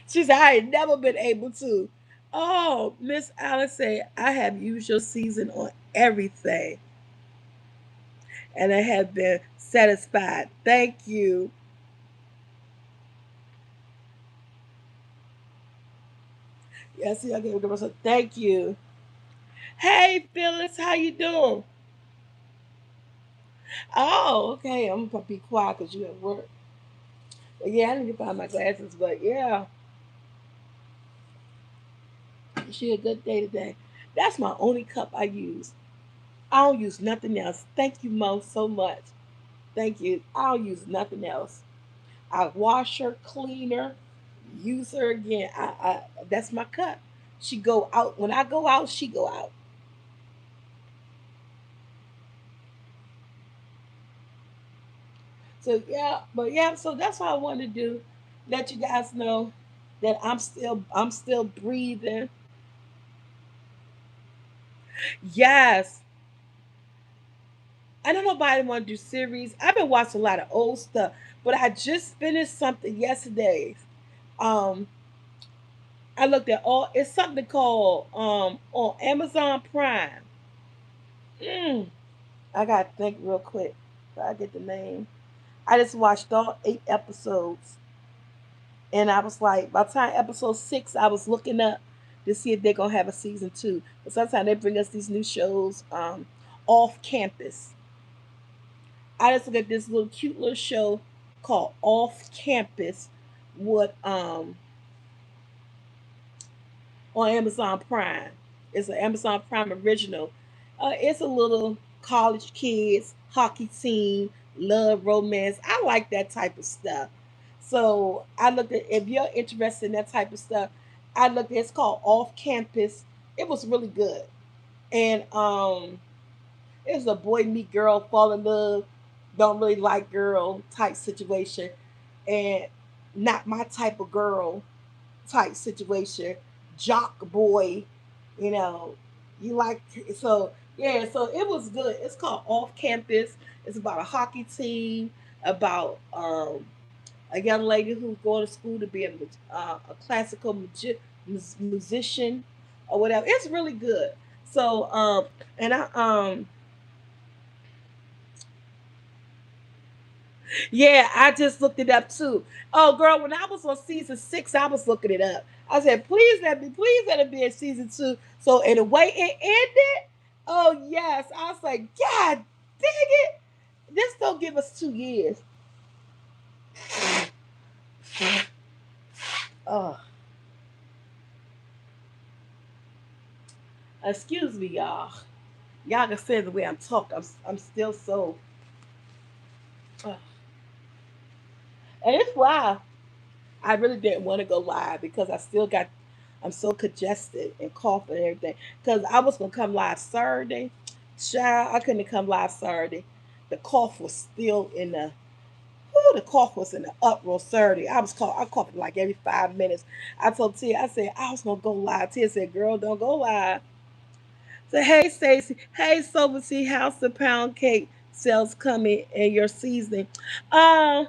She said I ain't never been able to. Oh, Miss Alice said I have used your season on everything, and I have been satisfied. Thank you. Yes, I gave her a thank you. Hey, Phyllis, how you doing? Oh, okay. I'm gonna be quiet because you at work. But yeah, I need to find my glasses. But yeah, she had a good day today. That's my only cup I use. I don't use nothing else. Thank you, Mo, so much. Thank you. I don't use nothing else. I wash her, clean her, use her again. I that's my cup. She go out when I go out. She go out. So yeah, but yeah. So that's what I want to do. Let you guys know that I'm still breathing. Yes, I don't know nobody want to do series. I've been watching a lot of old stuff, but I just finished something yesterday. Um, I looked at all. It's something called on Amazon Prime. Mm, I gotta think real quick. So I get the name. I just watched all 8 episodes, and I was like, by the time episode 6, I was looking up to see if they're gonna have a season 2. But sometimes they bring us these new shows off campus. I just look at this little cute little show called Off Campus with on Amazon Prime. It's an Amazon Prime original. It's a little college kids hockey team, love, romance. I like that type of stuff. So I looked at if you're interested in that type of stuff, I looked at it's called Off Campus. It was really good. And it was a boy meet girl, fall in love, don't really like girl type situation. And not my type of girl type situation, jock boy, you know, you like so yeah, so it was good. It's called Off Campus. It's about a hockey team, about a young lady who's going to school to be a classical musician or whatever. It's really good. So and I yeah, I just looked it up too. Oh, girl, when I was on season 6, I was looking it up. I said, please let it be in season 2. So, in the way it ended, oh yes, I was like, God dang it, this don't give us 2 years. Oh, excuse me, y'all. Y'all can say the way I'm talking. I'm still so. Uh, and it's why I really didn't want to go live because I still got. I'm so congested and coughing and everything. Because I was gonna come live Saturday. Child, I couldn't come live Saturday. The cough was still in the. Whoo, the cough was in the uproar Saturday. I coughing like every 5 minutes. I told Tia, I said I was gonna go live. Tia said, "Girl, don't go live." So hey, Stacy. Hey, Soberty, how's the pound cake sales coming in your seasoning? Um.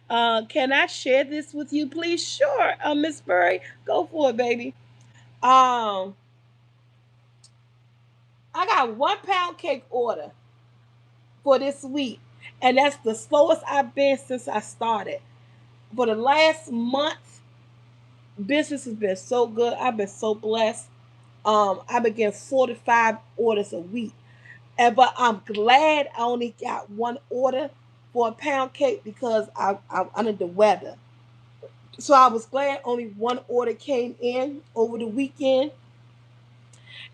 Can I share this with you, please? Sure, Miss Burry, go for it, baby. Um, I got 1 pound cake order for this week, and that's the slowest I've been since I started. For the last month, business has been so good. I've been so blessed. I've been getting 45 orders a week, but I'm glad I only got one order for a pound cake because I'm under the weather. So I was glad only one order came in over the weekend,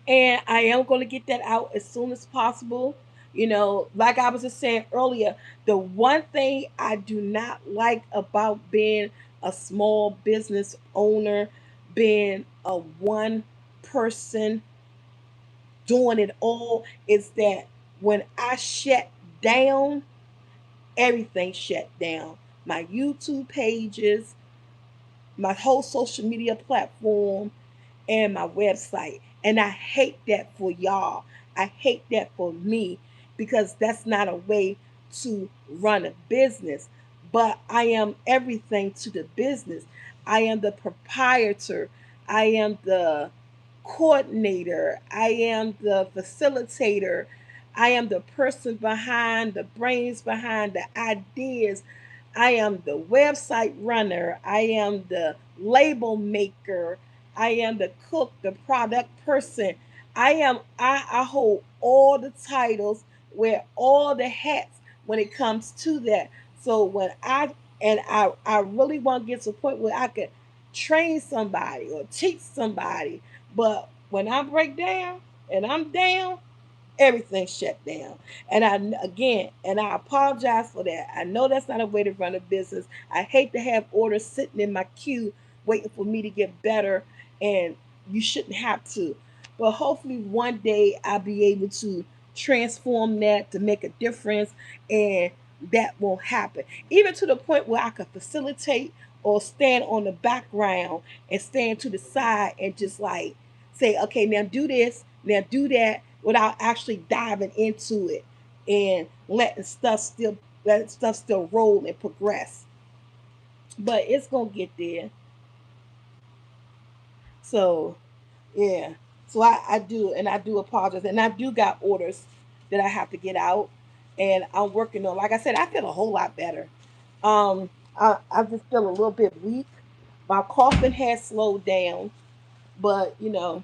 and I am going to get that out as soon as possible. You know, like I was just saying earlier, the one thing I do not like about being a small business owner, being a one person doing it all, is that when I shut down, everything shut down. My YouTube pages, my whole social media platform, and my website. And I hate that for y'all. I hate that for me because that's not a way to run a business. But I am everything to the business. I am the proprietor. I am the coordinator. I am the facilitator. I am the person behind the brains behind the ideas. I am the website runner. I am the label maker. I am the cook, the product person. I hold all the titles, wear all the hats when it comes to that. So when I really want to get to a point where I could train somebody or teach somebody, but when I break down and I'm down, everything shut down. And I apologize for that. I know that's not a way to run a business. I hate to have orders sitting in my queue waiting for me to get better, and you shouldn't have to. But hopefully one day I'll be able to transform that to make a difference, and that won't happen. Even to the point where I could facilitate or stand on the background and stand to the side and just like say, okay, now do this, now do that, without actually diving into it and letting stuff still roll and progress. But it's gonna get there. So yeah. So I do, and I do apologize, and I do got orders that I have to get out, and I'm working on. Like I said, I feel a whole lot better. I just feel a little bit weak. My coughing has slowed down, but yeah.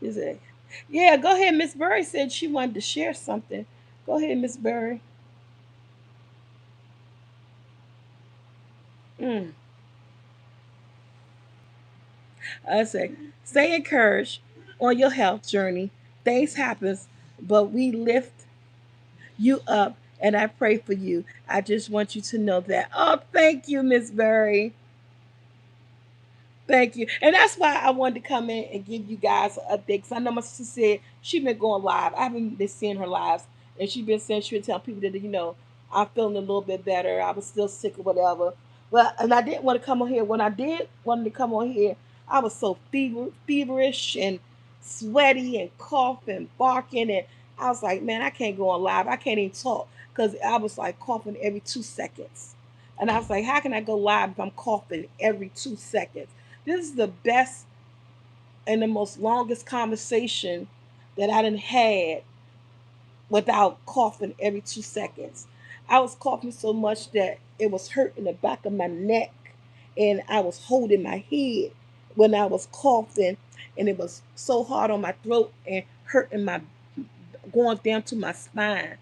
Is it? Yeah, go ahead. Miss Berry said she wanted to share something. Go ahead, Miss Berry. Mm. I say, stay encouraged on your health journey. Things happens, but we lift you up, and I pray for you. I just want you to know that. Oh, thank you, Miss Berry. Thank you. And that's why I wanted to come in and give you guys an update. Because I know my sister said she been going live. I haven't been seeing her lives. And she been saying she would tell people that, I'm feeling a little bit better. I was still sick or whatever. But and I didn't want to come on here. When I did wanted to come on here, I was so feverish and sweaty and coughing, barking. And I was like, man, I can't go on live. I can't even talk. Because I was like coughing every 2 seconds. And I was like, how can I go live if I'm coughing every 2 seconds? This is the best and the most longest conversation that I done had without coughing every 2 seconds. I was coughing so much that it was hurting the back of my neck, and I was holding my head when I was coughing, and it was so hard on my throat and hurting my going down to my spine.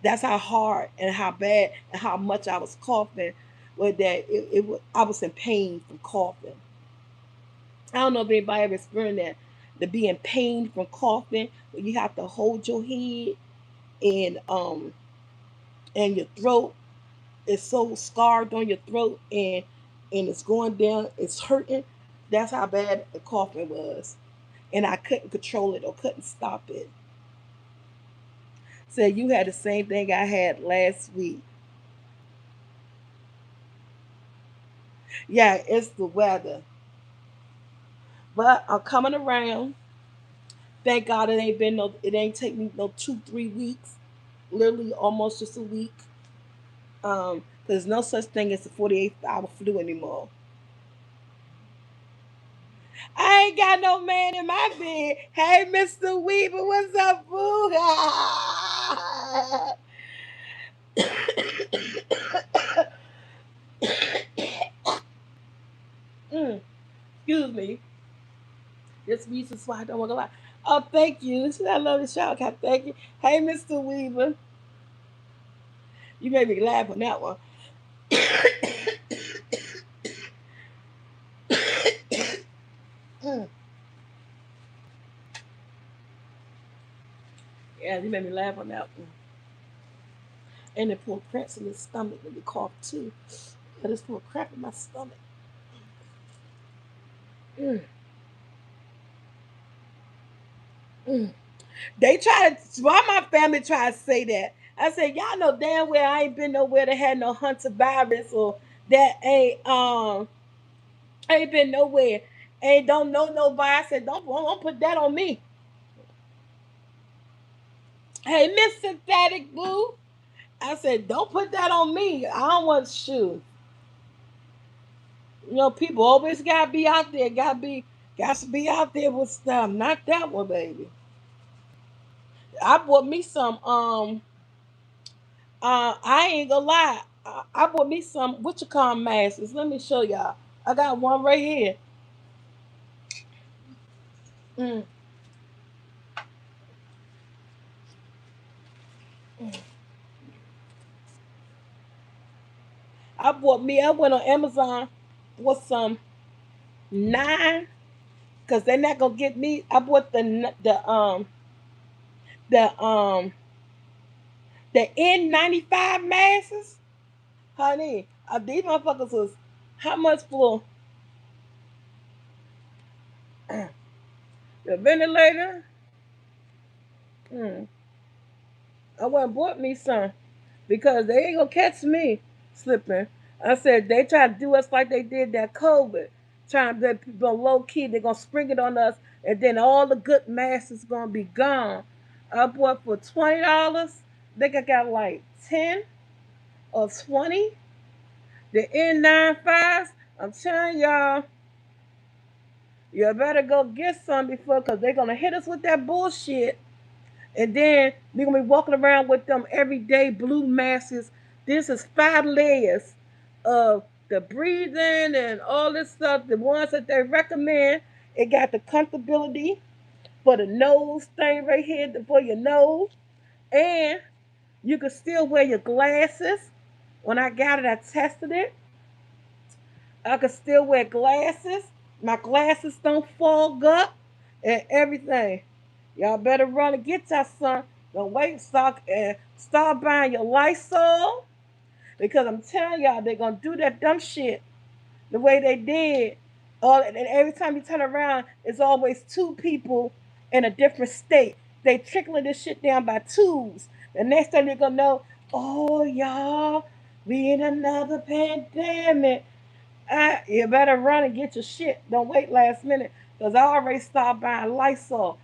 That's how hard and how bad and how much I was coughing. With that, I was in pain from coughing. I don't know if anybody ever experienced that, to be in pain from coughing, where you have to hold your head and your throat is so scarred on your throat and it's going down, it's hurting. That's how bad the coughing was, and I couldn't control it or couldn't stop it. So you had the same thing I had last week. Yeah, it's the weather, but I'm coming around. Thank God it ain't take me no 2 3 weeks, literally almost just a week. There's no such thing as a 48-hour flu anymore. I ain't got no man in my bed. Hey, Mr. Weaver, what's up, boo? Mm, excuse me. This reason why I don't want to lie. Oh, thank you. I love the shower cap. Thank you. Hey, Mr. Weaver. You made me laugh on that one. Mm. Yeah, you made me laugh on that one. And it pulled cramps in his stomach when he coughed too. I just pulled crap in my stomach. Mm, mm. They try to, why my family try to say that? I said, y'all know damn well I ain't been nowhere that had no Hunter virus or that ain't been nowhere. Ain't don't know nobody. I said, don't put that on me. Hey, Miss Synthetic Boo. I said, don't put that on me. I don't want to shoot. People always gotta be out there, got to be out there with stuff. Not that one, baby. I bought me some I ain't gonna lie. I bought me some what you call masks. Let me show y'all. I got one right here. Mm, mm. I went on Amazon with some nine, because they're not gonna get me. I bought the N95 masks, honey. These motherfuckers was how much for the ventilator? Mm. I went and bought me some because they ain't gonna catch me slipping. I said they try to do us like they did that COVID, trying to let people low key. They're gonna spring it on us, and then all the good masks is gonna be gone. I bought for $20. I think I got like 10 or 20. The N95s, I'm telling y'all, you better go get some before, because they're going to hit us with that bullshit. And then we're going to be walking around with them everyday blue masks. This is 5 layers of the breathing and all this stuff. The ones that they recommend, it got the comfortability for the nose thing right here for your nose. And you can still wear your glasses. When I got it, I tested it. I could still wear glasses. My glasses don't fog up and everything. Y'all better run and get your son. Don't wait, stock and start buying your Lysol, because I'm telling y'all they're gonna do that dumb shit the way they did. And every time you turn around, it's always two people in a different state. They trickling this shit down by twos. The next thing they're gonna know, oh y'all, we in another pandemic. You better run and get your shit. Don't wait last minute. Because I already started buying Lysol.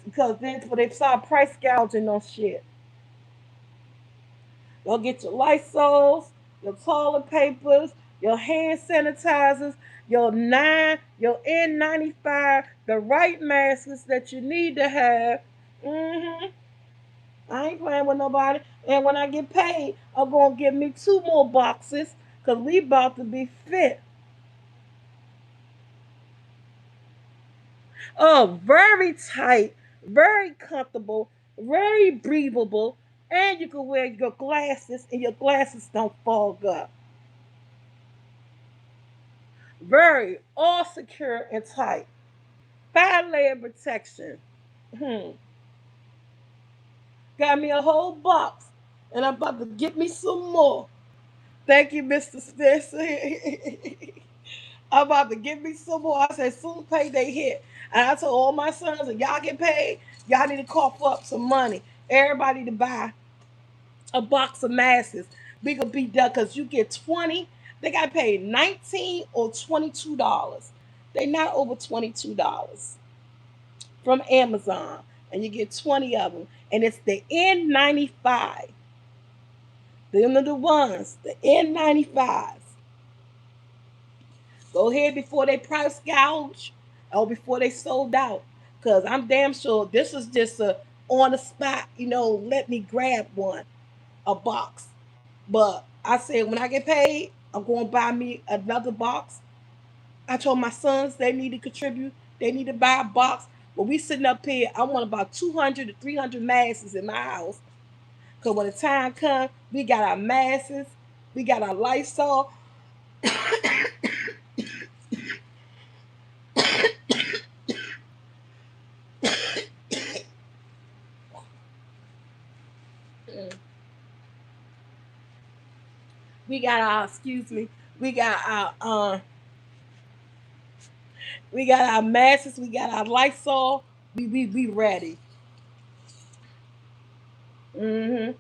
Because then they start price gouging on shit. Go get your Lysols, your toilet papers, your hand sanitizers, your N95, the right masks that you need to have. Hmm I ain't playing with nobody. And when I get paid, I'm gonna give me 2 more boxes, because we about to be fit. Oh, very tight, very comfortable, very breathable, and you can wear your glasses and your glasses don't fog up. Very all secure and tight. 5 layer protection. Hmm. Got me a whole box, and I'm about to get me some more. Thank you, Mr. Spencer. I'm about to get me some more. I said, soon payday hit. And I told all my sons, if y'all get paid, y'all need to cough up some money. Everybody to buy a box of masks. We could be done, because you get 20. They got paid $19 or $22. They not over $22 from Amazon. And you get 20 of them. And it's the N95. Them are the ones, the N95s. Go ahead before they price gouge or before they sold out. Because I'm damn sure this is just a on the spot, let me grab one, a box. But I said, when I get paid, I'm going to buy me another box. I told my sons they need to contribute. They need to buy a box. But we sitting up here, I want about 200 to 300 masks in my house. Because when the time comes, we got our masks, we got our Lysol. We got our, excuse me, we got our masks, we got our Lysol. We ready. Mm-hmm.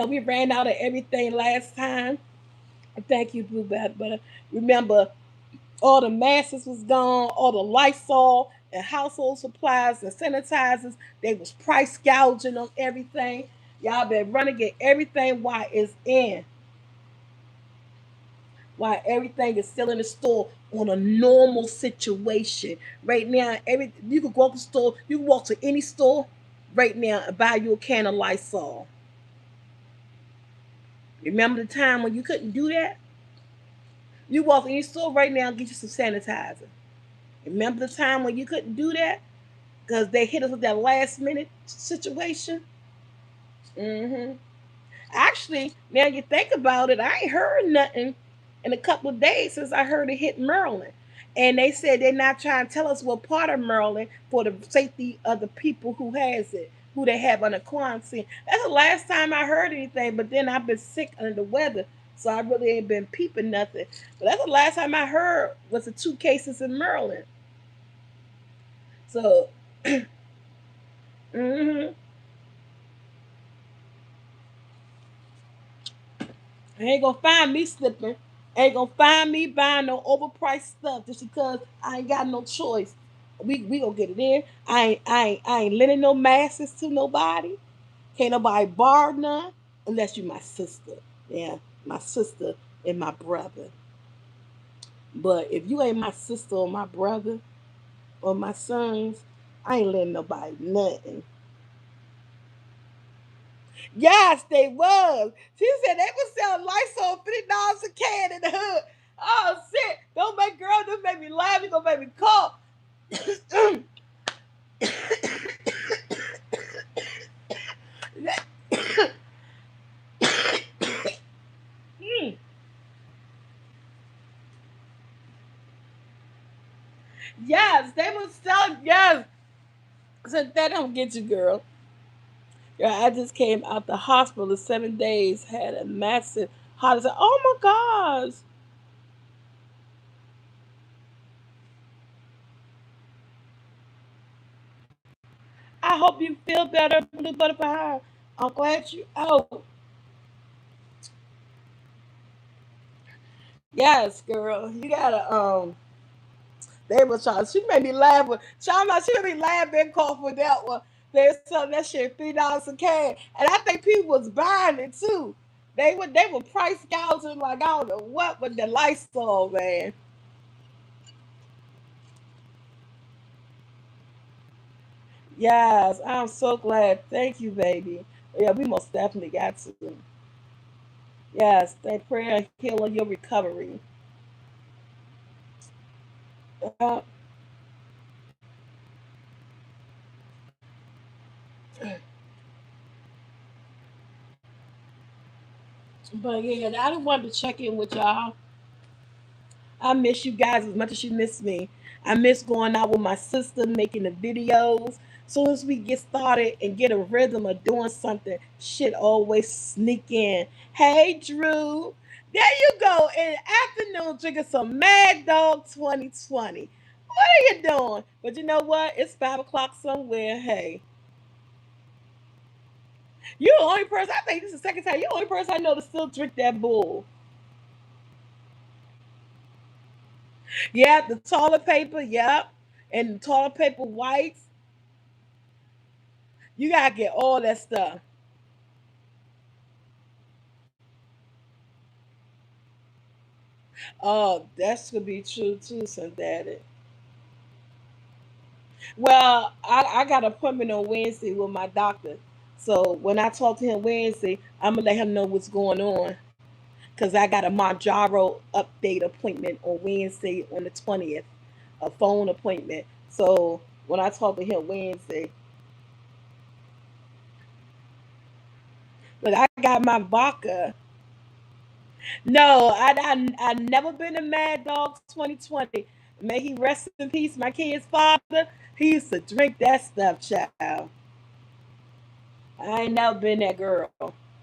We ran out of everything last time. Thank you, Blue Bat. But remember, all the masks was gone, all the Lysol and household supplies and sanitizers. They was price gouging on everything. Y'all been running get everything while it's in. While everything is still in the store on a normal situation. Right now, you can go to the store, you can walk to any store right now and buy you a can of Lysol. Remember the time when you couldn't do that? You walk in any store right now and get you some sanitizer. Remember the time when you couldn't do that? Because they hit us with that last minute situation? Mm-hmm. Actually, now you think about it, I ain't heard nothing in a couple of days since I heard it hit Maryland. And they said they're not trying to tell us what part of Maryland for the safety of the people who has it, who they have under quarantine. That's the last time I heard anything, but then I've been sick under the weather, so I really ain't been peeping nothing. But that's the last time I heard was the 2 cases in Maryland. So, mm-hmm. Ain't gonna find me slipping. Ain't gonna find me buying no overpriced stuff just because I ain't got no choice. We gonna get it in. I ain't lending no masses to nobody. Can't nobody borrow none unless you my sister. Yeah. my sister and my brother. But if you ain't my sister or my brother or my sons, I ain't letting nobody nothing. Yes, they was. She said they was selling Lysol $50 a can in the hood. Oh shit! Don't make girl, don't make me laugh. You gonna make me cough. Yes, they was selling. Yes, so that don't get you, girl. Yeah, I just came out the hospital in 7 days. Had a massive heart attack. Oh my gosh! I hope you feel better, Blue Butterfly. I'm glad you out. Yes, girl. You gotta they was trying. She made me laugh with. She made me laugh and cough with that one. They were selling that shit $3 a can, and I think people was buying it too. They were price gouging like I don't know what with the Lysol, man. Yes, I'm so glad. Thank you, baby. Yeah, we most definitely got to. Yes, thank prayer and healing your recovery. Uh, but yeah, I just wanted to check in with y'all. I miss you guys as much as you miss me. I miss going out with my sister, making the videos. Soon as we get started and get a rhythm of doing something, shit always sneak in. Hey, Drew. There you go. In the afternoon, drinking some Mad Dog 2020. What are you doing? But you know what? It's 5 o'clock somewhere. Hey, you're the only person, I think this is the second time, you're the only person I know to still drink that bull. Yeah, the toilet paper, yep. And the toilet paper wipes. You gotta get all that stuff. Oh, that's gonna be true too, synthetic. Well, I got an appointment on Wednesday with my doctor. So when I talk to him Wednesday, I'm gonna let him know what's going on. Cause I got a Manjaro update appointment on Wednesday on the 20th, a phone appointment. So when I talk to him Wednesday, but I got my vodka. No, I never been a Mad Dog 2020. May he rest in peace. My kid's father, he used to drink that stuff, child. I ain't never been that girl.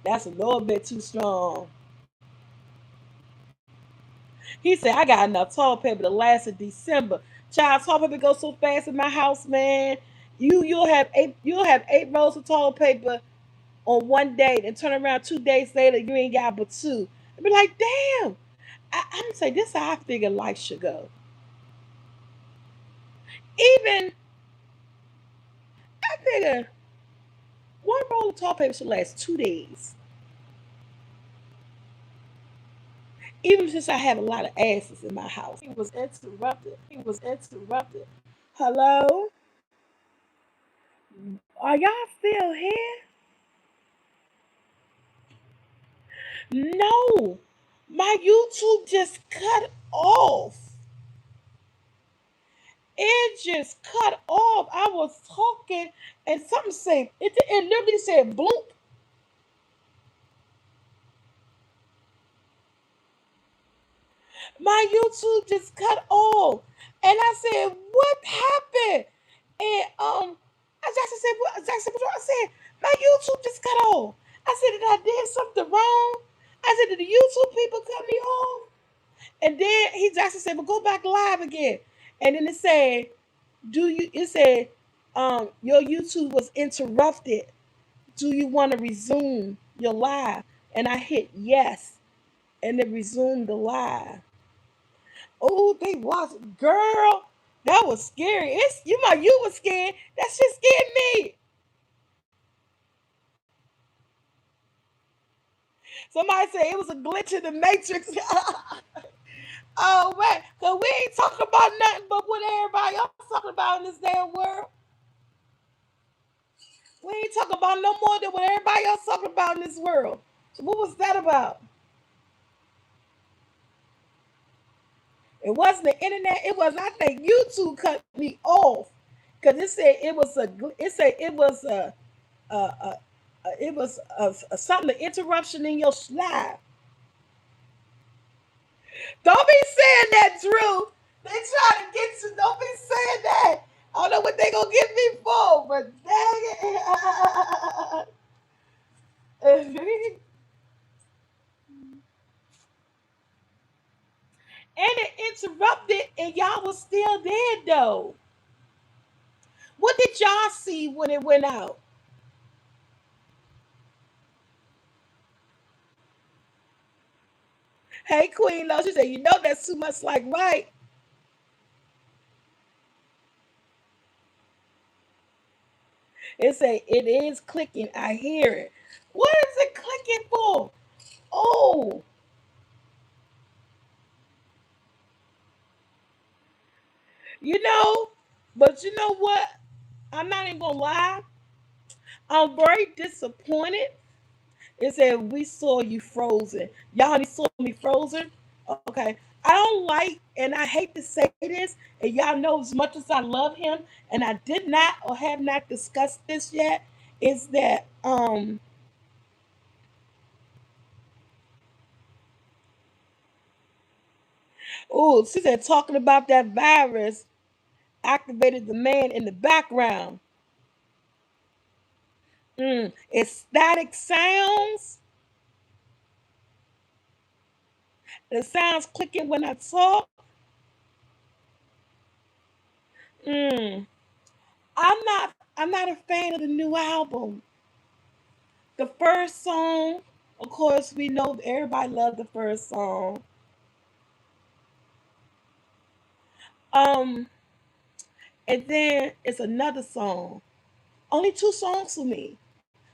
That's a little bit too strong. He said, I got enough toilet paper to last in December. Child, toilet paper goes so fast in my house, man. You'll have eight rolls of toilet paper on one day, and turn around 2 days later, you ain't got but two. I'd be like, damn. I'm gonna say this is how I figure life should go. Even I figure one roll of toilet paper should last 2 days. Even since I have a lot of asses in my house. He was interrupted. He was interrupted. Hello? Are y'all still here? No. My YouTube just cut off. It just cut off. I was talking and something said, it literally said bloop. My YouTube just cut off. And I said, what happened? And Jackson said, what? Jackson said, what? I said, my YouTube just cut off. I said, did I did something wrong? I said, did the YouTube people cut me off? And then Jackson said, well, go back live again. And then it said, your YouTube was interrupted. Do you want to resume your live? And I hit yes. And it resumed the live. Oh, they watched, girl. That was scary. You was scared. That shit scared me. Somebody said it was a glitch in the matrix. Oh man, cause we ain't talking about nothing but what everybody else talking about in this damn world. We ain't talking about no more than what everybody else talking about in this world. So what was that about? It wasn't the internet. It was, I think, YouTube cut me off because it said it was a. It said it was a it was something, an interruption in your live. Don't be saying that, Drew. They trying to get you. Don't be saying that. I don't know what they gonna get me for, but dang it. And it interrupted, and y'all was still there though. What did y'all see when it went out? Hey, Queen Lo, she said, you know that's too much like right. It say it is clicking. I hear it. What is it clicking for? Oh, you know, but you know what? I'm not even gonna lie. I'm very disappointed. It said we saw you frozen. Y'all only saw me frozen. Okay. I don't like, and I hate to say this, and y'all know as much as I love him, and I did not or have not discussed this yet, is that oh, she said talking about that virus activated the man in the background. It's static sounds. The sounds clicking when I talk. Mm. I'm not a fan of the new album. The first song, of course, we know everybody loved the first song. Um, and then it's another song. Only two songs for me.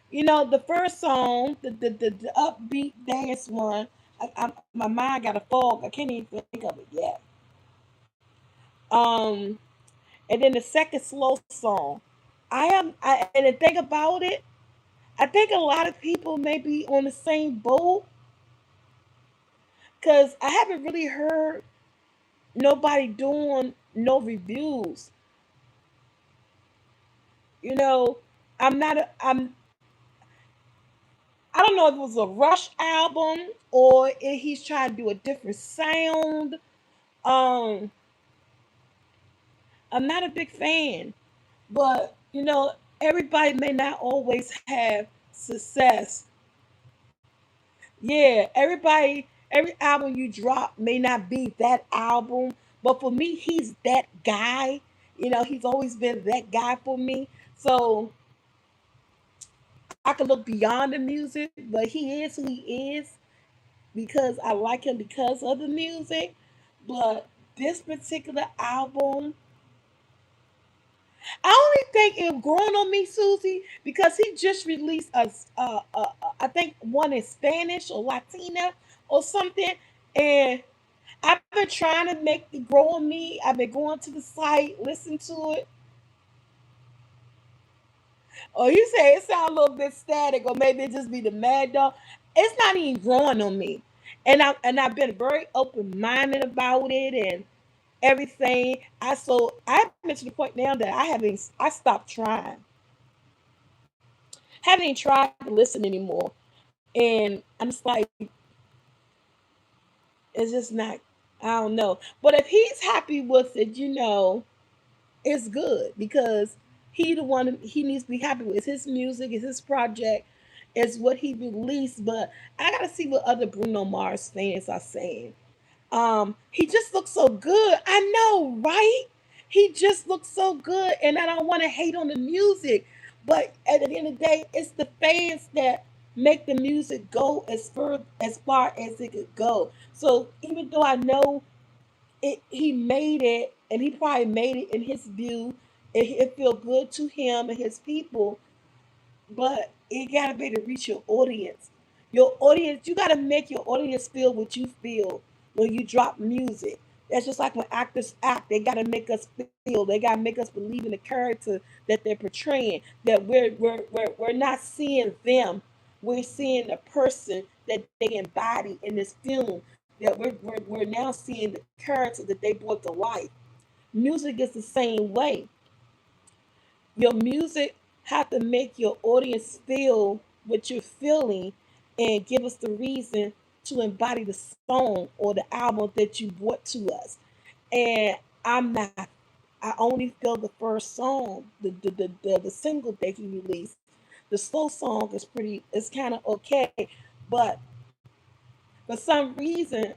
You know, the first song, the upbeat dance one. My mind got a fog. I can't even think of it yet. Um, and then the second slow song. And the thing about it, I think a lot of people may be on the same boat because I haven't really heard nobody doing no reviews. You know, I'm not. I don't know if it was a Rush album or if he's trying to do a different sound. Um, I'm not a big fan, but you know, everybody may not always have success. Yeah, every album you drop may not be that album, but for me, he's that guy. You know, he's always been that guy for me. So I can look beyond the music, but he is who he is because I like him because of the music. But this particular album, I only think it grown on me, Susie, because he just released I think one in Spanish or Latina or something, and I've been trying to make it grow on me. I've been going to the site, listen to it. Or you say it sounds a little bit static, or maybe it just be the mad dog. It's not even growing on me, and I've been very open minded about it and everything. I've been to the point now that I stopped trying, haven't even tried to listen anymore, and I'm just like it's just not. I don't know, but if he's happy with it, you know, it's good because he needs to be happy with his music, is his project, is what he released. But I gotta see what other Bruno Mars fans are saying. He just looks so good. I know, right? He just looks so good, and I don't want to hate on the music, but at the end of the day, it's the fans that make the music go as far as it could go. So even though I know he made it, and he probably made it in his view. It feel good to him and his people, but it gotta be to reach your audience. Your audience, you got to make your audience feel what you feel when you drop music. That's just like when actors act. They got to make us feel. They got to make us believe in the character that they're portraying. That we're not seeing them. We're seeing the person that they embody in this film. That we're now seeing the character that they brought to life. Music is the same way. Your music have to make your audience feel what you're feeling and give us the reason to embody the song or the album that you brought to us. And I'm not, I only feel the first song, the single that he released. The slow song is pretty, it's kind of okay. But for some reason,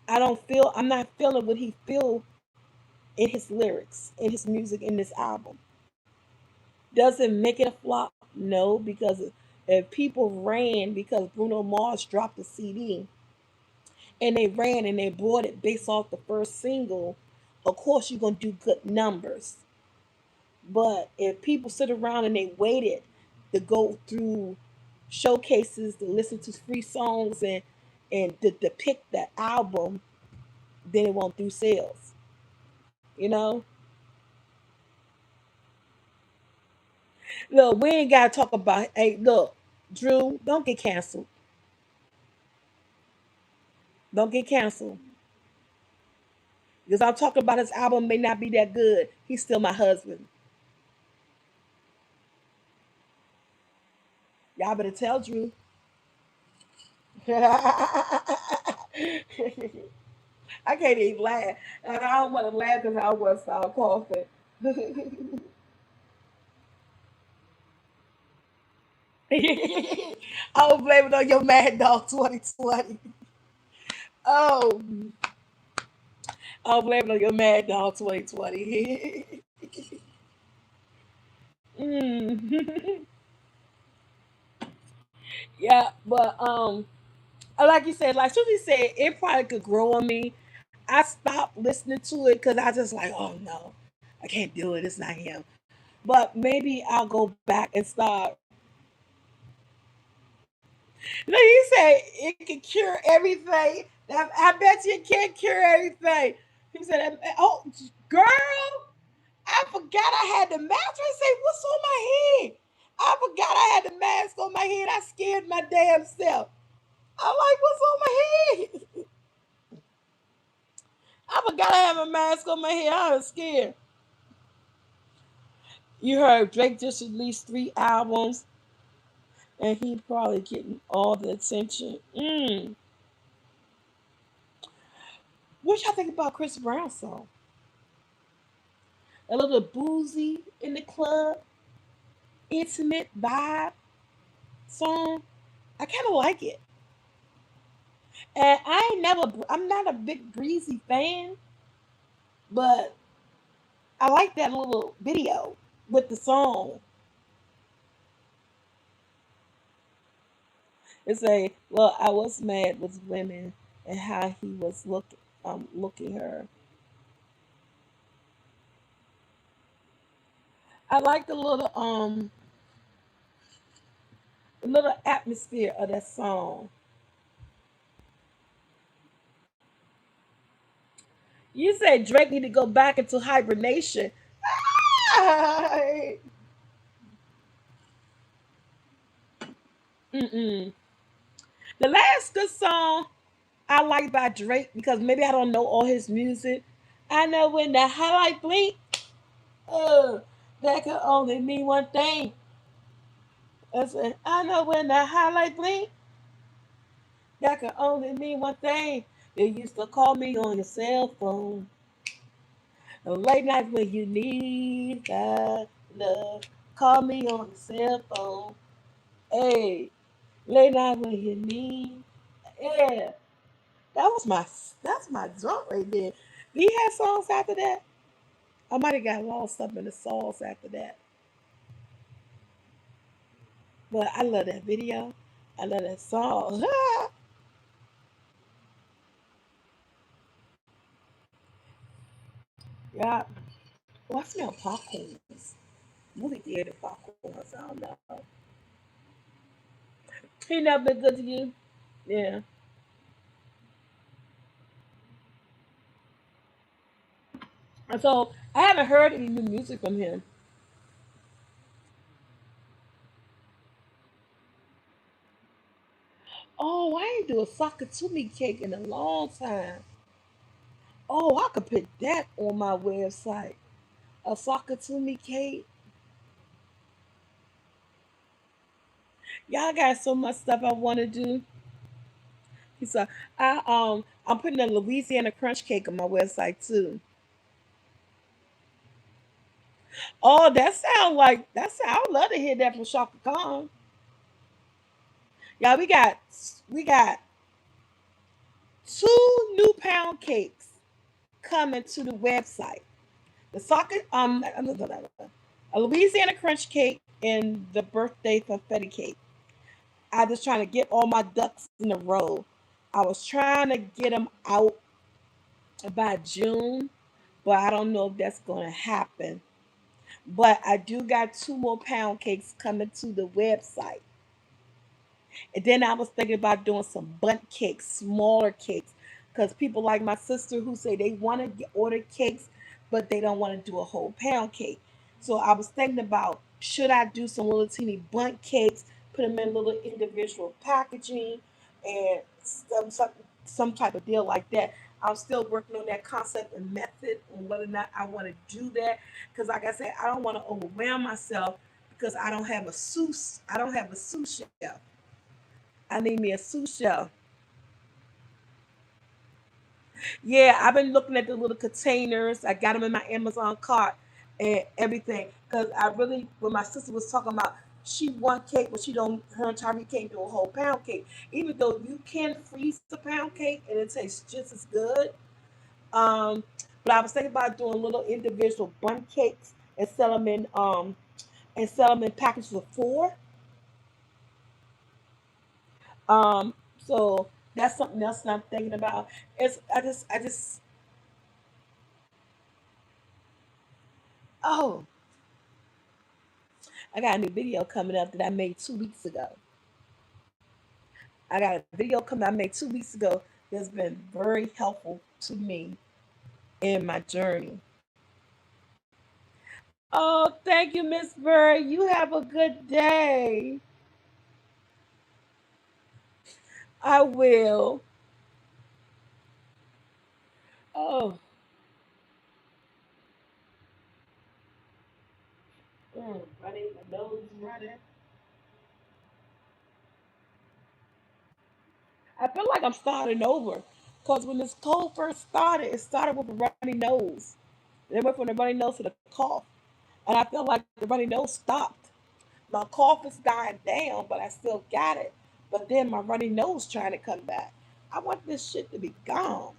I'm not feeling what he feel in his lyrics, in his music, in this album. Does it make it a flop? No, because if people ran because Bruno Mars dropped a CD and they ran and they bought it based off the first single, of course you're gonna do good numbers. But if people sit around and they waited to go through showcases to listen to free songs and to pick the album, then it won't do sales. You know, look, we ain't gotta talk about. Hey, look, Drew, don't get canceled. Don't get canceled. Because I'm talking about his album may not be that good. He's still my husband. Y'all better tell Drew. I can't even laugh. And I don't want to laugh because I was start coughing. I was blaming on your Mad Dog 2020. Oh, I was blaming on your Mad Dog 2020. Mm. Yeah, but like you said, like Susie said, it probably could grow on me. I stopped listening to it because I just like, oh no, I can't do it. It's not him. But maybe I'll go back and start. No, he said it can cure everything. I bet you it can't cure everything. He said, oh, girl, I forgot I had the mask. I say, what's on my head? I forgot I had the mask on my head. I scared my damn self. I'm like, what's on my head? I forgot I have a mask on my head. I was scared. You heard Drake just released 3 albums, and he probably getting all the attention. What y'all think about Chris Brown's song? A little boozy in the club, intimate vibe song. I kind of like it. And I'm not a big Breezy fan, but I like that little video with the song. It's a, well, I was mad with women and how he was looking her. I like the little atmosphere of that song. You said Drake need to go back into hibernation. Ay. Mm-mm. The last good song I like by Drake because maybe I don't know all his music. I know when the highlight blink, uh, that could only mean one thing. I know when the highlight blink, that could only mean one thing. They used to call me on your cell phone. Late nights when you need that love, call me on the cell phone. Hey, late night when you need, yeah. That was that's my joint right there. Do you have songs after that? I might have got lost up in the songs after that. But I love that video. I love that song. Yeah. Oh, I smell popcorns. Movie theater popcorns. I don't know. He never been good to you. Yeah. And so I haven't heard any new music from him. Oh, I ain't do a Sakatumi cake in a long time. Oh, I could put that on my website. A Sakatumi cake. Y'all got so much stuff I want to do. So I'm putting a Louisiana crunch cake on my website too. Oh, that sound like I would love to hear that from Shaka Khan. Yeah, we got two new pound cakes coming to the website. The socket a Louisiana crunch cake and the birthday confetti cake. I just trying to get all my ducks in a row. I was trying to get them out by June, but I don't know if that's going to happen. But I do got two more pound cakes coming to the website. And then I was thinking about doing some bundt cakes, smaller cakes, because people like my sister who say they want to order cakes, but they don't want to do a whole pound cake. So I was thinking about should I do some little teeny bundt cakes, put them in little individual packaging, and some type of deal like that. I'm still working on that concept and method on whether or not I want to do that. Because like I said, I don't want to overwhelm myself because I don't have a sous chef. I need me a sous chef. Yeah, I've been looking at the little containers. I got them in my Amazon cart and everything. Cause I really, when my sister was talking about, she want cake, but she don't. Her and Tyree can't do a whole pound cake. Even though you can freeze the pound cake and it tastes just as good. Um, but I was thinking about doing little individual bun cakes and sell them in packages of four. Um, so that's something else that I'm thinking about. It's I just oh, I got a new video coming up that I made 2 weeks ago. I got a video coming I made 2 weeks ago that's been very helpful to me in my journey. Oh, thank you, Miss Bird. You have a good day. I will. Oh, running, my nose is running. I feel like I'm starting over. Because when this cold first started, it started with a runny nose. Then went from the runny nose to the cough. And I feel like the runny nose stopped. My cough is dying down, but I still got it. But then my runny nose trying to come back. I want this shit to be gone.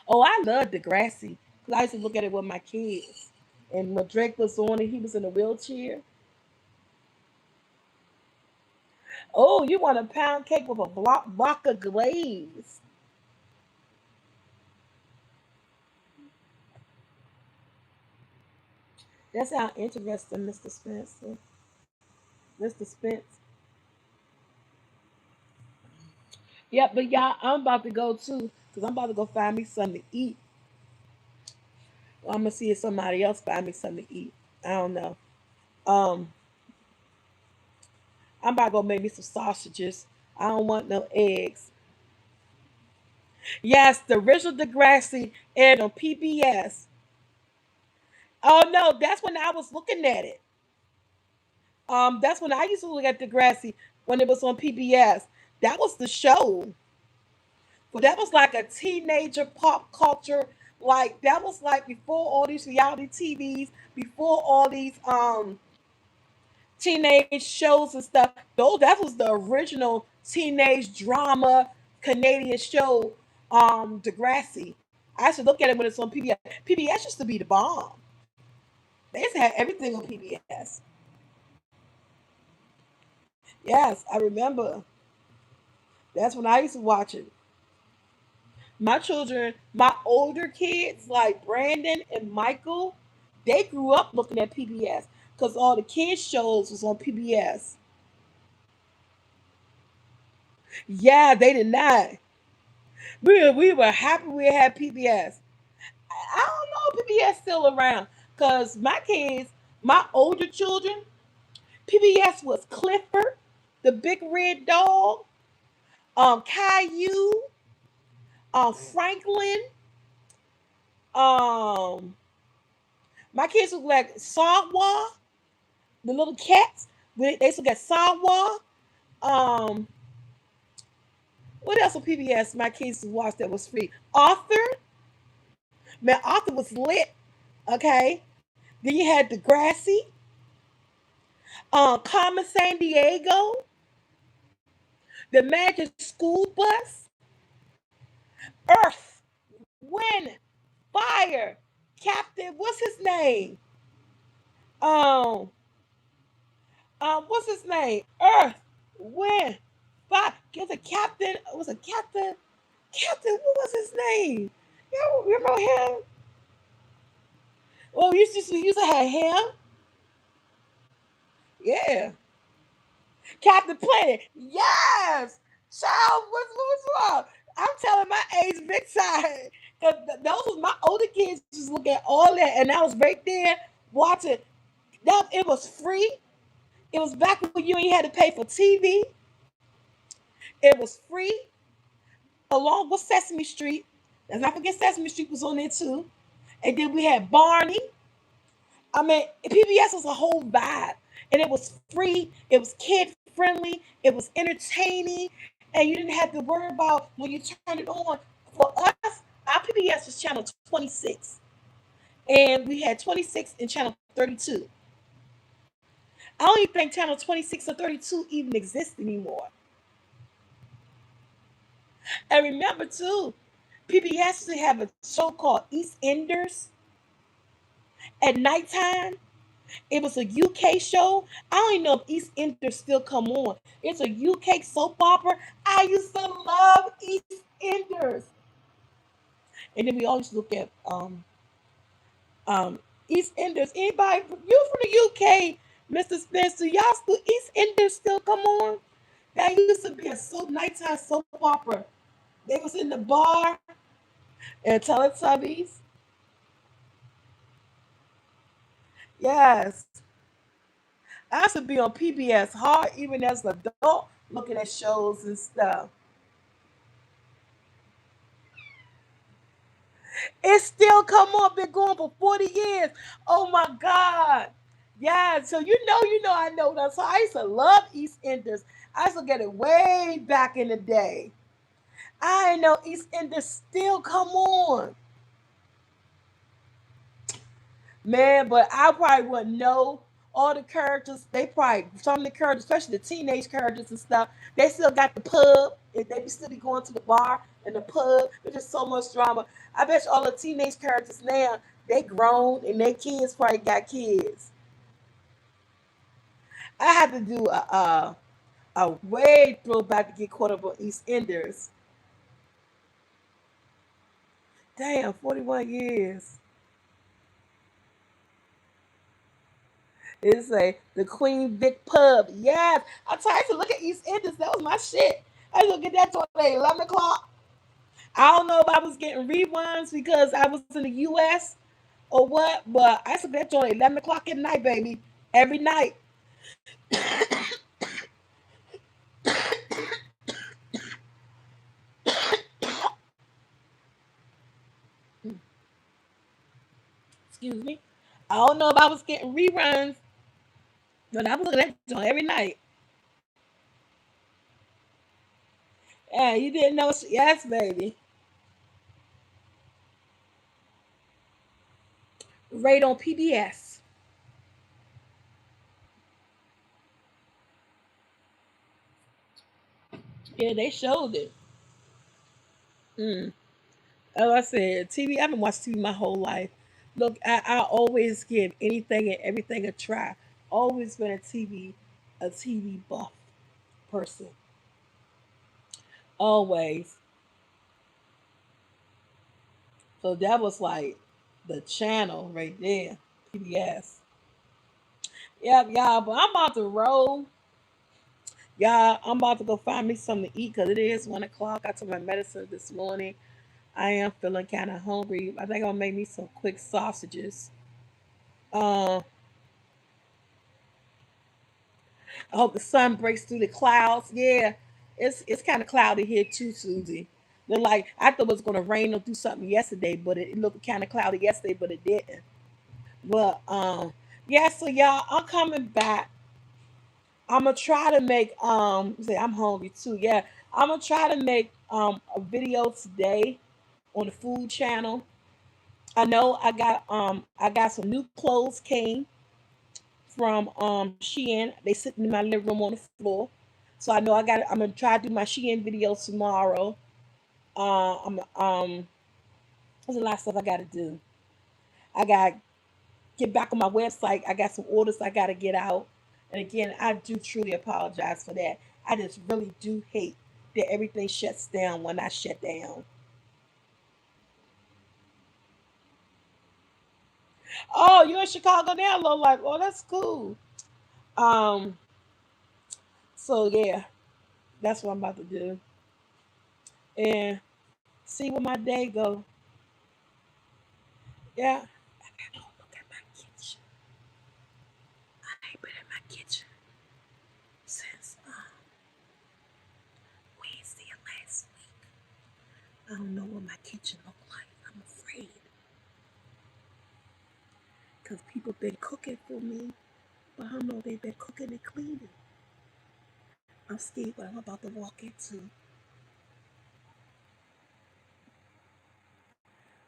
Oh, I love Degrassi. Cause I used to look at it with my kids. And when Drake was on it, he was in a wheelchair. Oh, you want a pound cake with a block of glaze. That sounds interesting, Mr. Spencer. Mr. Spence. Yeah, but y'all, I'm about to go too. Because I'm about to go find me something to eat. Well, I'm gonna see if somebody else find me something to eat. I don't know. Um, I'm about to go make me some sausages. I don't want no eggs. Yes, the original Degrassi aired on PBS. Oh no, that's when I was looking at it. That's when I used to look at Degrassi when it was on PBS. That was the show. But that was like a teenager pop culture. Like that was like before all these reality TVs, before all these teenage shows and stuff. Though that was the original teenage drama Canadian show, Degrassi. I should look at it when it's on PBS. PBS used to be the bomb. They used to have everything on PBS. Yes, I remember. That's when I used to watch it. My children, my older kids like Brandon and Michael, they grew up looking at PBS because all the kids shows was on PBS. Yeah, they did not. We were happy we had PBS. I don't know if PBS still around because my kids, my older children, PBS was Clifford, the Big Red Dog, Caillou, Franklin. Um, my kids was like Sawa, the little cats. They still got Sawa. Um, what else on PBS? My kids watched that was free. Arthur, man, Arthur was lit. Okay, then you had Degrassi, Carmen San Diego, the Magic School Bus, Earth, Wind, Fire, Captain. What's his name? Um, what's his name? Earth, Wind, Fire. Get the Captain. Was it Captain? Captain. What was his name? You remember him? Well, we used to have him. Yeah, Captain Planet. Yes. Child, what's wrong? I'm telling my age big time. Cause those was my older kids just look at all that, and I was right there watching. That it was free. It was back when you ain't had to pay for TV. It was free, along with Sesame Street. Let's not forget Sesame Street was on there too. And then we had Barney. I mean, PBS was a whole vibe, and it was free. It was kid friendly. It was entertaining, and you didn't have to worry about when you turned it on. For us, our PBS was channel 26, and we had 26 and channel 32. I don't even think channel 26 or 32 even exists anymore. And remember too, PBS used to have a show called East Enders at nighttime. It was a UK show. I don't even know if East Enders still come on. It's a UK soap opera. I used to love East Enders. And then we always look at um East Enders. Anybody you from the UK, Mr. Spencer? Y'all still East Enders still come on? That used to be a nighttime soap opera. They was in the bar and Teletubbies. Yes. I used to be on PBS hard even as an adult looking at shows and stuff. It still come on, been going for 40 years. Oh my God. Yeah, so I know that. So I used to love EastEnders. I used to get it way back in the day. I know EastEnders still come on. Man, but I probably wouldn't know all the characters. They probably some of the characters, especially the teenage characters and stuff. They still got the pub. And they still be going to the bar and the pub. There's just so much drama. I bet you all the teenage characters now they grown and their kids probably got kids. I had to do a way throwback to get caught up on East Enders. Damn, 41 years. It's a the Queen Vic Pub. Yes. I tried to look at East Enders. That was my shit. I look at that till like 11 o'clock. I don't know if I was getting reruns because I was in the US or what, but I took that joint at 11 o'clock at night, baby. Every night. Excuse me. I don't know if I was getting reruns, but I was looking at that joint every night. Yeah, you didn't know. Yes, baby. Right on PBS. Yeah, they showed it. Mm. Like I said, TV. I've been watching TV my whole life. Look, I always give anything and everything a try. Always been a TV buff person. Always. So that was like the channel right there, PBS. Yep, y'all. But I'm about to roll. Y'all, I'm about to go find me something to eat because it is 1 o'clock. I took my medicine this morning. I am feeling kind of hungry. I think I'll make me some quick sausages. Uh, I hope the sun breaks through the clouds. Yeah, it's kind of cloudy here too, Susie. They're like I thought it was gonna rain or do something yesterday, but it looked kind of cloudy yesterday, but it didn't. But yeah. So y'all, I'm coming back. I'm gonna try to make say I'm hungry too. Yeah, I'm gonna try to make a video today on the food channel. I know I got some new clothes came from Shein. They sitting in my living room on the floor. So I know I'm gonna try to do my Shein video tomorrow. I'm There's a lot of stuff I gotta do. I gotta get back on my website. I got some orders I gotta get out. And again, I do truly apologize for that. I just really do hate that everything shuts down when I shut down. Oh, you're in Chicago now, Low Life. Oh, that's cool. Um, so yeah, that's what I'm about to do. And see where my day go. Yeah. I gotta look at my kitchen. I ain't been in my kitchen since Wednesday of last week. I don't know what my kitchen look like. I'm afraid. Because people been cooking for me, but I don't know if they've been cooking and cleaning. I'm scared what I'm about to walk into.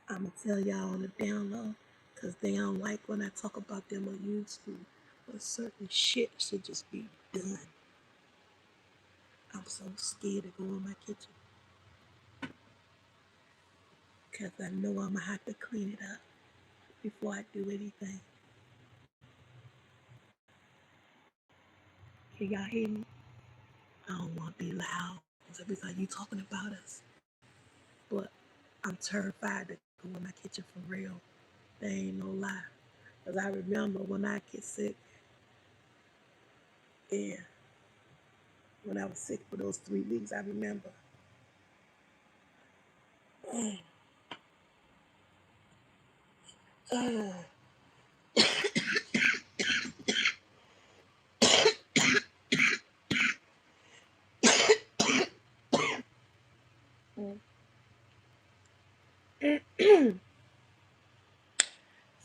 I'm going to tell y'all on the down low because they don't like when I talk about them on YouTube. But certain shit should just be done. I'm so scared to go in my kitchen because I know I'm going to have to clean it up before I do anything. Can y'all hear me? I don't want to be loud because you talking about us. But I'm terrified to go in my kitchen for real. There ain't no lie. Because I remember when I get sick, and when I was sick for those 3 weeks, I remember. Uh,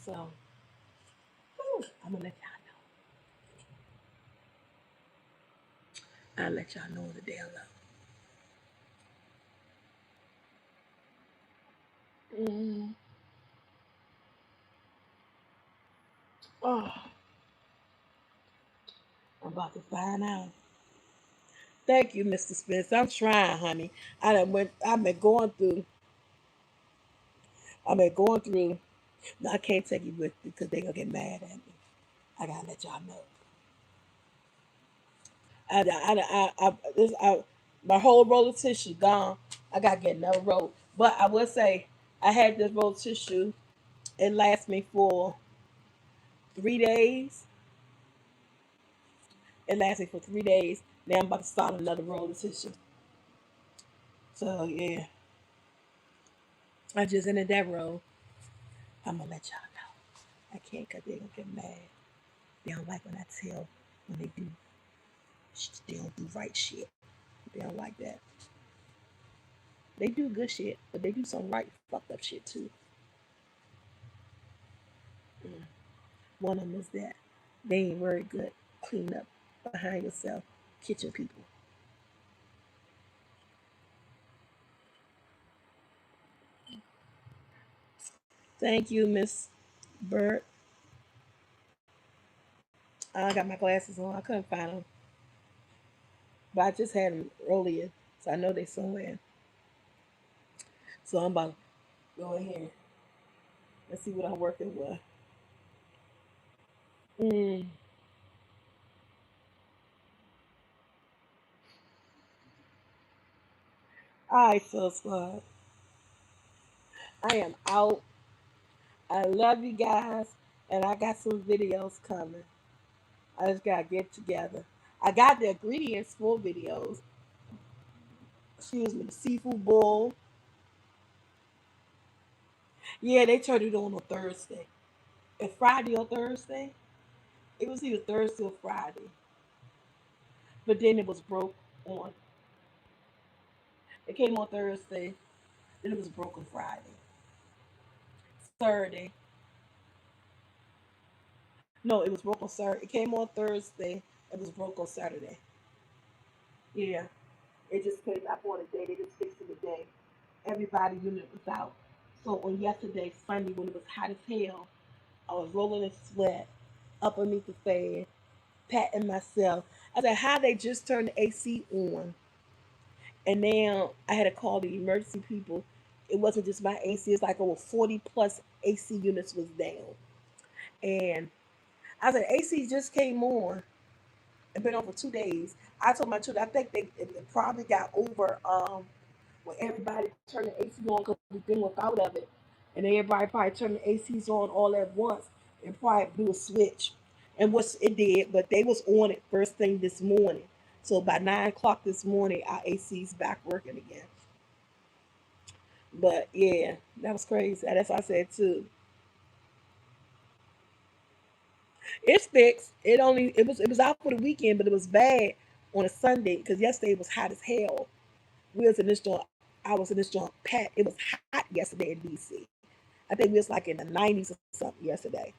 so, I'm going to let y'all know. I'll let y'all know the day I love. Mm. Oh, I'm about to find out. Thank you, Mr. Spence. I'm trying, honey. I've been going through. No, I can't take you with me because they're going to get mad at me. I got to let y'all know. My whole roll of tissue gone. I got to get another roll. But I will say, I had this roll of tissue. It lasts me for 3 days. It lasts me for 3 days. Now I'm about to start another roll of tissue. So yeah, I just ended that roll. I'm gonna let y'all know. I can't cause they're gonna get mad. They don't like when I tell when they don't do right shit. They don't like that. They do good shit, but they do some right fucked up shit too. Mm. One of them is that they ain't very good clean up behind yourself, kitchen people. Thank you, Miss Burt. I got my glasses on. I couldn't find them, but I just had them earlier, so I know they somewhere. So I'm about to go ahead. Let's see what I'm working with. Mm. All right, so squad. I am out. I love you guys, and I got some videos coming. I just gotta get together. I got the ingredients for videos. Excuse me, the seafood bowl. Yeah, they turned it on Thursday. And Friday or Thursday. It was either Thursday or Friday. But then it was broke on. It came on Thursday. Then it was broke on Friday. Saturday. No, it was broke on Saturday. It came on Thursday. It was broke on Saturday. Yeah. It just came up on a day. They just fixed it a day. Everybody unit was out. So on yesterday, Sunday, when it was hot as hell, I was rolling in sweat up underneath the fan, patting myself. I said, how they just turned the AC on? And now I had to call the emergency people. It wasn't just my AC, it's like over 40 plus AC units was down. And I said, AC just came on. It's been on for 2 days. I told my children, I think it probably got over when everybody turned the AC on because we've been without of it. And everybody probably turned the ACs on all at once and probably blew a switch. And what it did, but they was on it first thing this morning. So by 9 o'clock this morning, our AC's back working again. But yeah, that was crazy. That's what I said too. It's fixed. It was out for the weekend, but it was bad on a Sunday because yesterday was hot as hell. We was in this joint. I was in this joint. Pat. It was hot yesterday in DC. I think we was like in the 90s or something yesterday.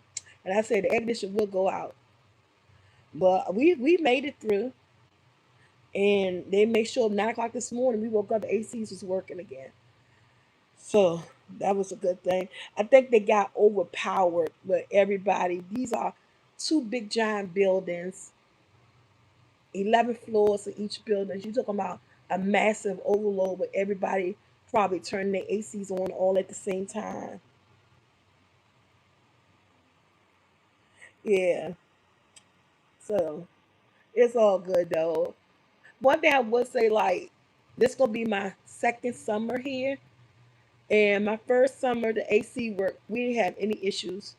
And I said the air conditioner will go out, but we made it through. And they made sure 9 o'clock this morning we woke up. The ACs was working again. So that was a good thing. I think they got overpowered with everybody. These are two big giant buildings, 11 floors in each building. You're talking about a massive overload with everybody probably turning their ACs on all at the same time. Yeah. So it's all good though. One thing I would say, like, this gonna be my second summer here. And my first summer, the AC worked. We didn't have any issues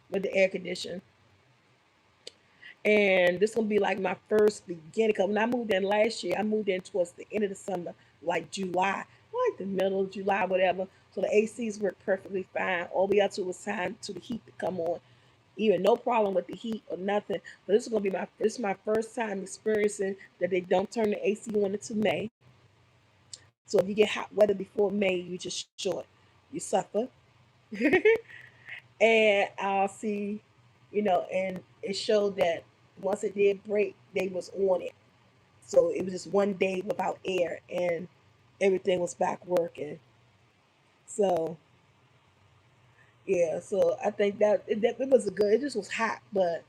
with the air conditioning. And this gonna be like my first beginning. Cause when I moved in last year, I moved in towards the end of the summer, like July, like the middle of July, whatever. So the ACs worked perfectly fine. All we had to was time to the heat to come on. Even no problem with the heat or nothing. But this is my first time experiencing that they don't turn the AC on until May. So if you get hot weather before May, you just short. You suffer. And I'll see, and it showed that once it did break, they was on it. So it was just one day without air, and everything was back working. So yeah, so I think that it was a good. It just was hot, but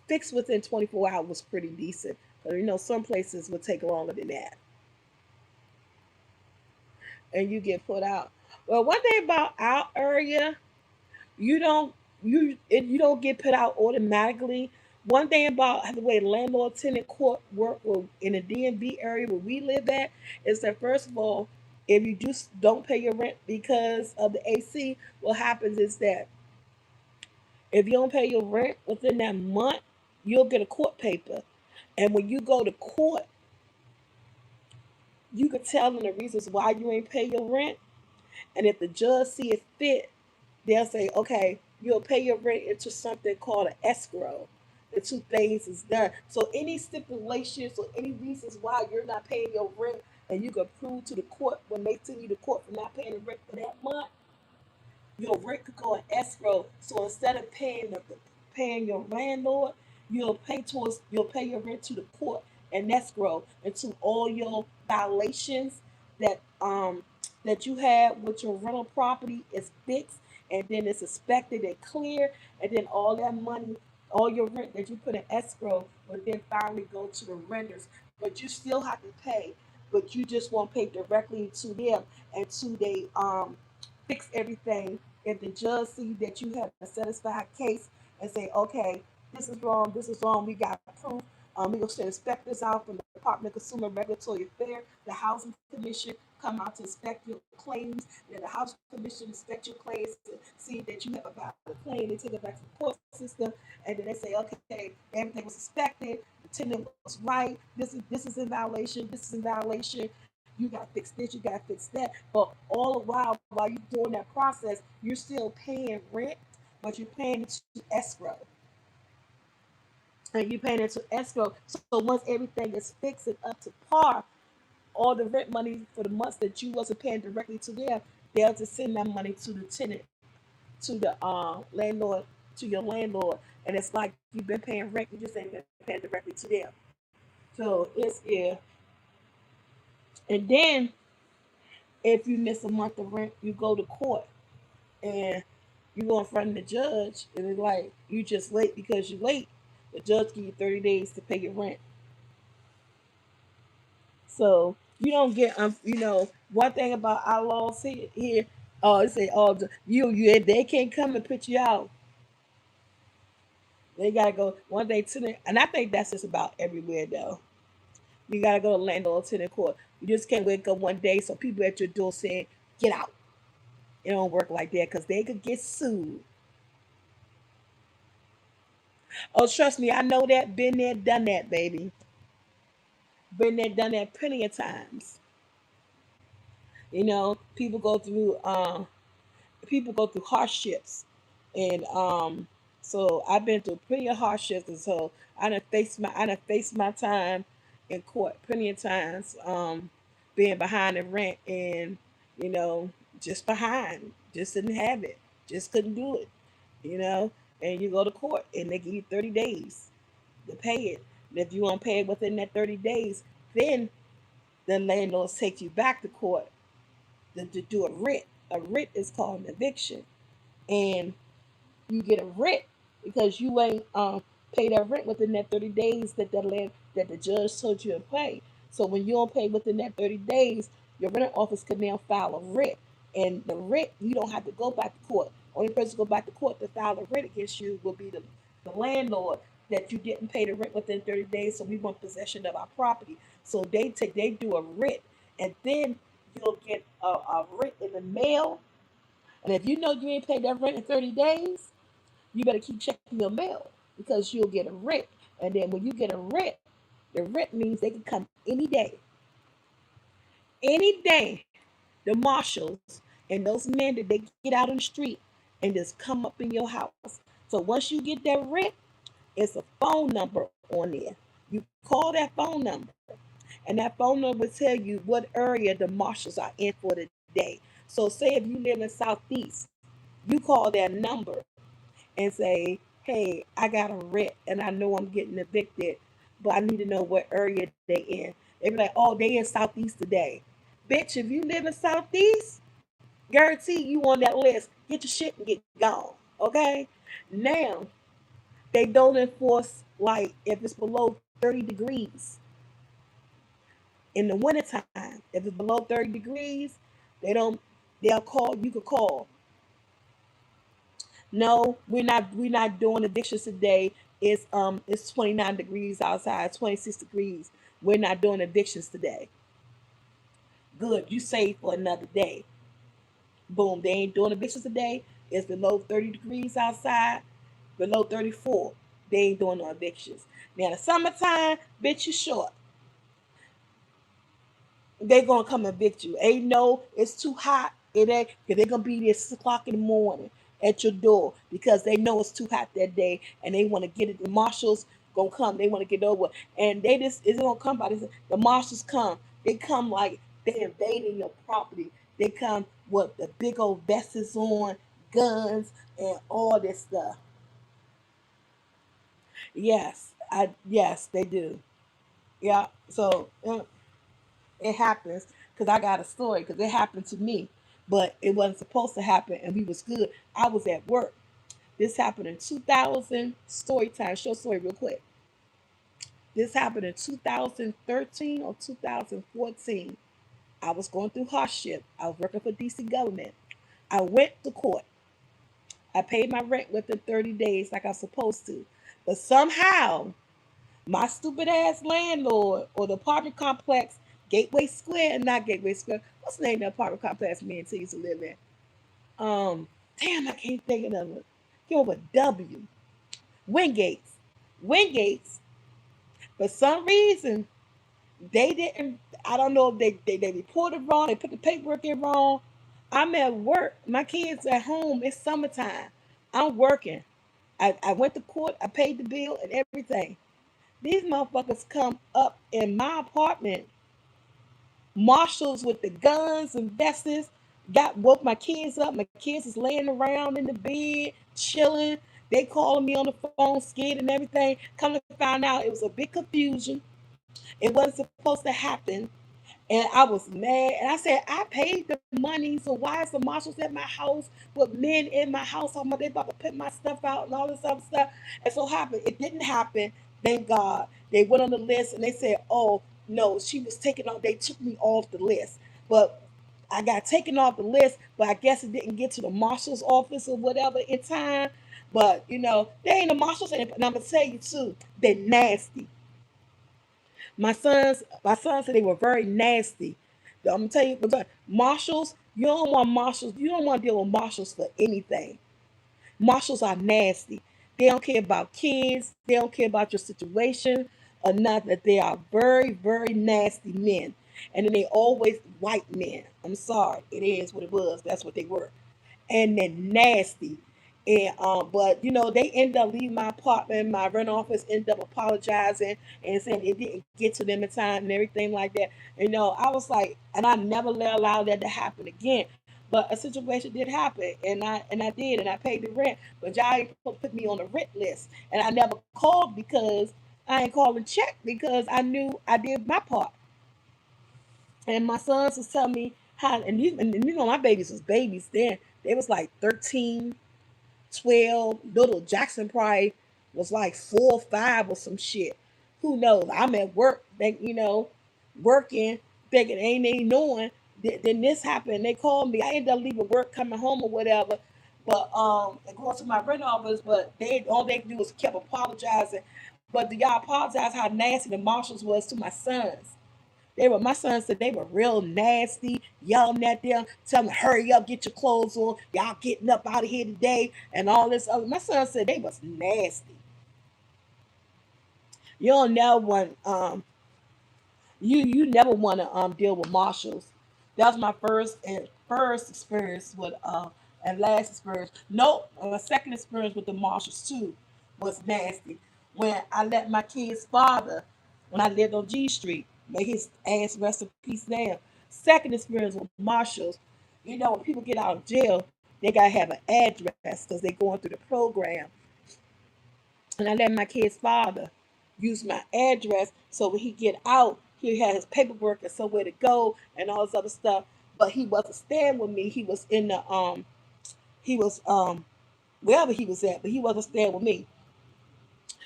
fixed within 24 hours was pretty decent. But some places would take longer than that, and you get put out. Well, one thing about our area, you don't you don't get put out automatically. One thing about the way landlord tenant court work in the DMV area where we live at is that first of all, if you just don't pay your rent because of the AC, what happens is that if you don't pay your rent within that month, you'll get a court paper. And when you go to court, you can tell them the reasons why you ain't pay your rent. And if the judge see it fit, they'll say, okay, you'll pay your rent into something called an escrow. The two things is done. So any stipulations or any reasons why you're not paying your rent and you can prove to the court when they send you to court for not paying the rent for that month, your rent could go in escrow. So instead of paying your landlord, you'll pay your rent to the court and escrow until all your violations that that you had with your rental property is fixed, and then it's inspected and clear, and then all that money, all your rent that you put in escrow will then finally go to the renters. But you still have to pay, but you just won't pay directly to them until they fix everything. If the judge see that you have a satisfied case and say, okay, this is wrong, we got proof. We gonna send inspectors out from the Department of Consumer Regulatory Affairs, the Housing Commission come out to inspect your claims. Then the Housing Commission inspect your claims to see that you have a valid claim. They take it back to the court system, and then they say, okay, everything was inspected. The tenant was right. This is in violation. This is in violation. You got to fix this. You got to fix that. But all the while you're doing that process, you're still paying rent, but you're paying it to escrow, and you're paying it to escrow. So once everything is fixed and up to par, all the rent money for the months that you wasn't paying directly to them, they'll just send that money to the tenant, to the landlord, to your landlord, and it's like you've been paying rent, you just ain't been paying directly to them. So it's yeah. And then if you miss a month of rent, you go to court and you go in front of the judge, and it's like you just late because you late. The judge give you 30 days to pay your rent. So you don't get one thing about our laws here, they say, oh, you they can't come and put you out. They gotta go one day to the, and I think that's just about everywhere though. You gotta go to landlord tenant court. You just can't wake up one day so people at your door saying, get out. It don't work like that because they could get sued. Oh, trust me, I know that. Been there, done that, baby. Been there, done that plenty of times. People go through hardships, and so I've been through plenty of hardships, and so I done faced my time in court plenty of times, being behind the rent, and you know just behind, just didn't have it, just couldn't do it, you know and you go to court and they give you 30 days to pay it, and if you won't pay it within that 30 days, then the landlords take you back to court to do a writ. A writ is called an eviction, and you get a rent because you ain't paid that rent within that 30 days that the judge told you to pay. So when you don't pay within that 30 days, your rent office can now file a writ. And the writ, you don't have to go back to court. Only person to go back to court to file a writ against you will be the landlord, that you didn't pay the rent within 30 days, so we want possession of our property. So they do a writ, and then you'll get a writ in the mail. And if you know you ain't paid that rent in 30 days, you better keep checking your mail because you'll get a writ. And then when you get a writ, the writ means they can come any day. Any day, the marshals and those men that they get out on the street and just come up in your house. So once you get that writ, it's a phone number on there. You call that phone number, and that phone number will tell you what area the marshals are in for the day. So say if you live in Southeast, you call that number and say, hey, I got a rent and I know I'm getting evicted, but I need to know what area they in. They be like, oh, they in Southeast today. Bitch, if you live in Southeast, guarantee you on that list. Get your shit and get gone. Okay? Now, they don't enforce, like if it's below 30 degrees in the wintertime. If it's below 30 degrees, they don't they'll call, you could call. No, we're not doing evictions today. It's 29 degrees outside, 26 degrees. We're not doing evictions today. Good, you saved for another day. Boom, they ain't doing evictions today. It's below 30 degrees outside, below 34. They ain't doing no evictions. Now in the summertime, bitch, you short. They gonna come evict you. Ain't no, it's too hot. It ain't, cause they gonna be there 6 o'clock in the morning at your door because they know it's too hot that day and they want to get it. The marshals gonna come. They want to get over, and they just isn't gonna come by this. The marshals come. They come like they invading your property. They come with the big old vests on, guns, and all this stuff. Yes, they do. Yeah. So it happens because I got a story because it happened to me, but it wasn't supposed to happen, and we was good. I was at work. This happened in 2000. Story time. Show story real quick. This happened in 2013 or 2014. I was going through hardship. I was working for DC government. I went to court. I paid my rent within 30 days like I was supposed to. But somehow, my stupid ass landlord or the apartment complex, Gateway Square, not Gateway Square. What's the name of the apartment complex me and T used to live in? Damn, I can't think of it. Give up a W. Wingates. Wingates For some reason, they didn't. I don't know if they reported wrong. They put the paperwork in wrong. I'm at work. My kids at home. It's summertime. I'm working. I went to court. I paid the bill and everything. These motherfuckers come up in my apartment. Marshals with the guns and vests woke my kids up. My kids is laying around in the bed, chilling. They calling me on the phone, scared and everything. Come to find out, it was a big confusion. It wasn't supposed to happen. And I was mad. And I said, I paid the money. So why is the marshals at my house with men in my house? I'm they about to put my stuff out and all this other stuff. And so happened. It didn't happen. Thank God. They went on the list and they said, oh, no, she was taken off. They took me off the list. But I got taken off the list, but I guess it didn't get to the marshal's office or whatever in time. But, they ain't the marshals. And I'm going to tell you, too, they're nasty. My sons said they were very nasty. I'm gonna tell you, but marshals, you don't want to deal with marshals for anything. Marshals are nasty. They don't care about kids. They don't care about your situation or nothing. They are very, very nasty men. And then they always white men. I'm sorry. It is what it was. That's what they were. And they're nasty. And but they end up leaving my apartment. My rent office end up apologizing and saying it didn't get to them in time and everything like that. I was like, and I never allow that to happen again. But a situation did happen, and I did, and I paid the rent. But y'all ain't put me on the rent list, and I never called because I ain't called and checked because I knew I did my part. And my sons was telling me how, and my babies was babies then. They was like 13, 12. Little Jackson probably was like 4 or 5 or some shit. Who knows? I'm at work, working, thinking ain't they knowing. Then this happened. They called me. I ended up leaving work, coming home or whatever. But and going to my rent office, but they all they do was kept apologizing. But do y'all apologize how nasty the marshals was to my sons? My son said they were real nasty, yelling at them, telling them, hurry up, get your clothes on, y'all getting up out of here today, and all this other. My son said they was nasty. You don't never want you never want to deal with marshals. That was my first experience with and last experience. Nope, my second experience with the marshals too was nasty. When I let my kid's father, when I lived on G Street, may his ass rest in peace now. Second experience with marshals. When people get out of jail, they gotta have an address because they going through the program. And I let my kid's father use my address so when he get out, he had his paperwork and somewhere to go and all this other stuff. But he wasn't staying with me. He was in the he was wherever he was at, but he wasn't staying with me.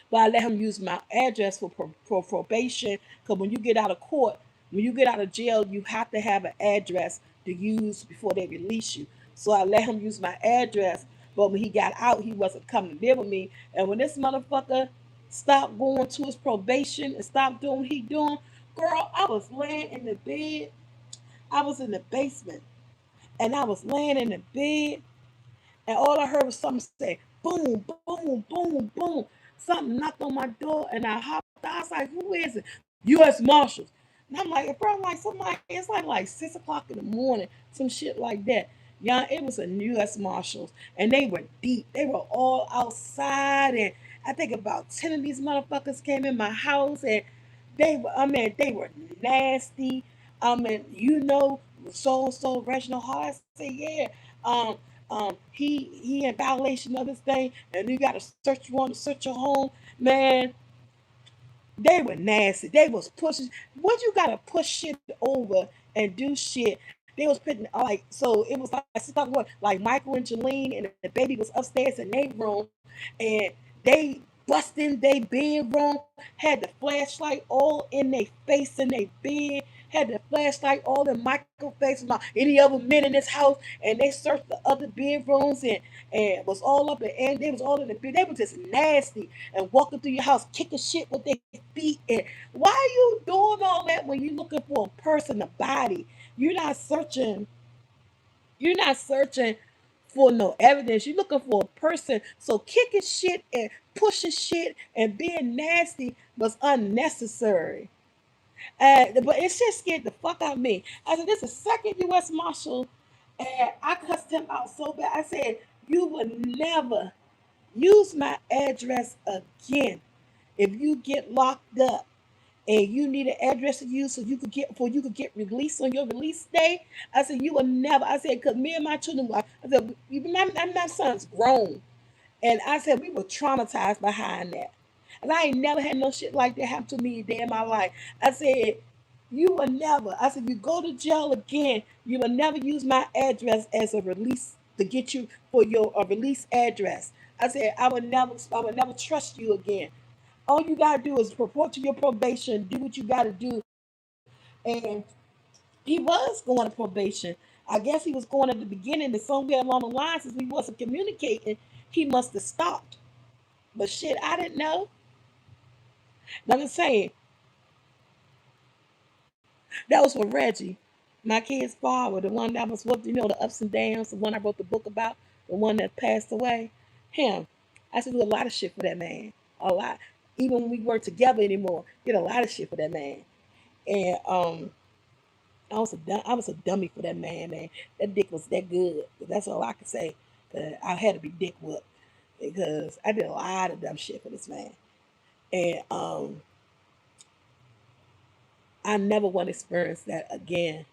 But I let him use my address for probation. Because when you get out of court, when you get out of jail, you have to have an address to use before they release you. So I let him use my address. But when he got out, he wasn't coming to live with me. And when this motherfucker stopped going to his probation and stopped doing what he doing, girl, I was laying in the bed. I was in the basement. And I was laying in the bed and all I heard was something say, boom, boom, boom, boom. Something knocked on my door, and I hopped out. I was like, who is it? U.S. Marshals. And I'm like, bro, like somebody, it's like 6 o'clock in the morning, some shit like that. Yeah, it was a U.S. Marshals, and they were deep. They were all outside, and I think about 10 of these motherfuckers came in my house, and they were nasty. So Reginald Hart. I say, yeah. Um, he in violation of this thing, and you got to search warrant to search your home, man. They were nasty. They was pushing. What you gotta push shit over and do shit? They was putting like so. It was like Michael and Jolene and the baby was upstairs in their room, and they bust in their bedroom, had the flashlight all in their face in their bed, had the flashlight all in Michael's face, about any other men in this house, and they searched the other bedrooms and was all up and they was all in the bed. They were just nasty and walking through your house kicking shit with their feet. And why are you doing all that when you're looking for a person, a body? You're not searching. You're not searching for no evidence. You're looking for a person. So kicking shit and pushing shit and being nasty was unnecessary. But it just scared the fuck out of me. I said, this is the second U.S. Marshal, and I cussed him out so bad. I said, you would never use my address again if you get locked up and you need an address to use so you could get released on your release day. I said, you will never. I said, because me and my children, I said, my son's grown. And I said, we were traumatized behind that. And I ain't never had no shit like that happen to me a day in my life. I said, you will never. I said, you go to jail again, you will never use my address as a release to get you for your release address. I said, I would never trust you again. All you gotta do is report to your probation, do what you gotta do. And he was going to probation. I guess he was going at the beginning, and somewhere along the line, since we wasn't communicating, he must have stopped. But shit, I didn't know. Now I'm just saying, that was for Reggie, my kid's father, the one that was with, the ups and downs, the one I wrote the book about, the one that passed away. Him. I used to do a lot of shit for that man. A lot. Even when we weren't together anymore, did a lot of shit for that man. And I was a dummy for that man, man. That dick was that good. That's all I can say. I had to be dick whooped because I did a lot of dumb shit for this man. And I never want to experience that again.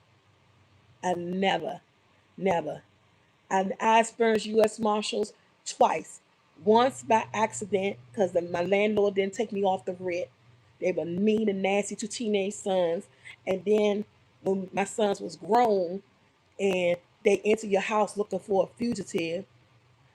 I never, never. I experienced U.S. Marshals twice. Once by accident because my landlord didn't take me off the rent. They were mean and nasty to teenage sons. And then when my sons was grown and they enter your house looking for a fugitive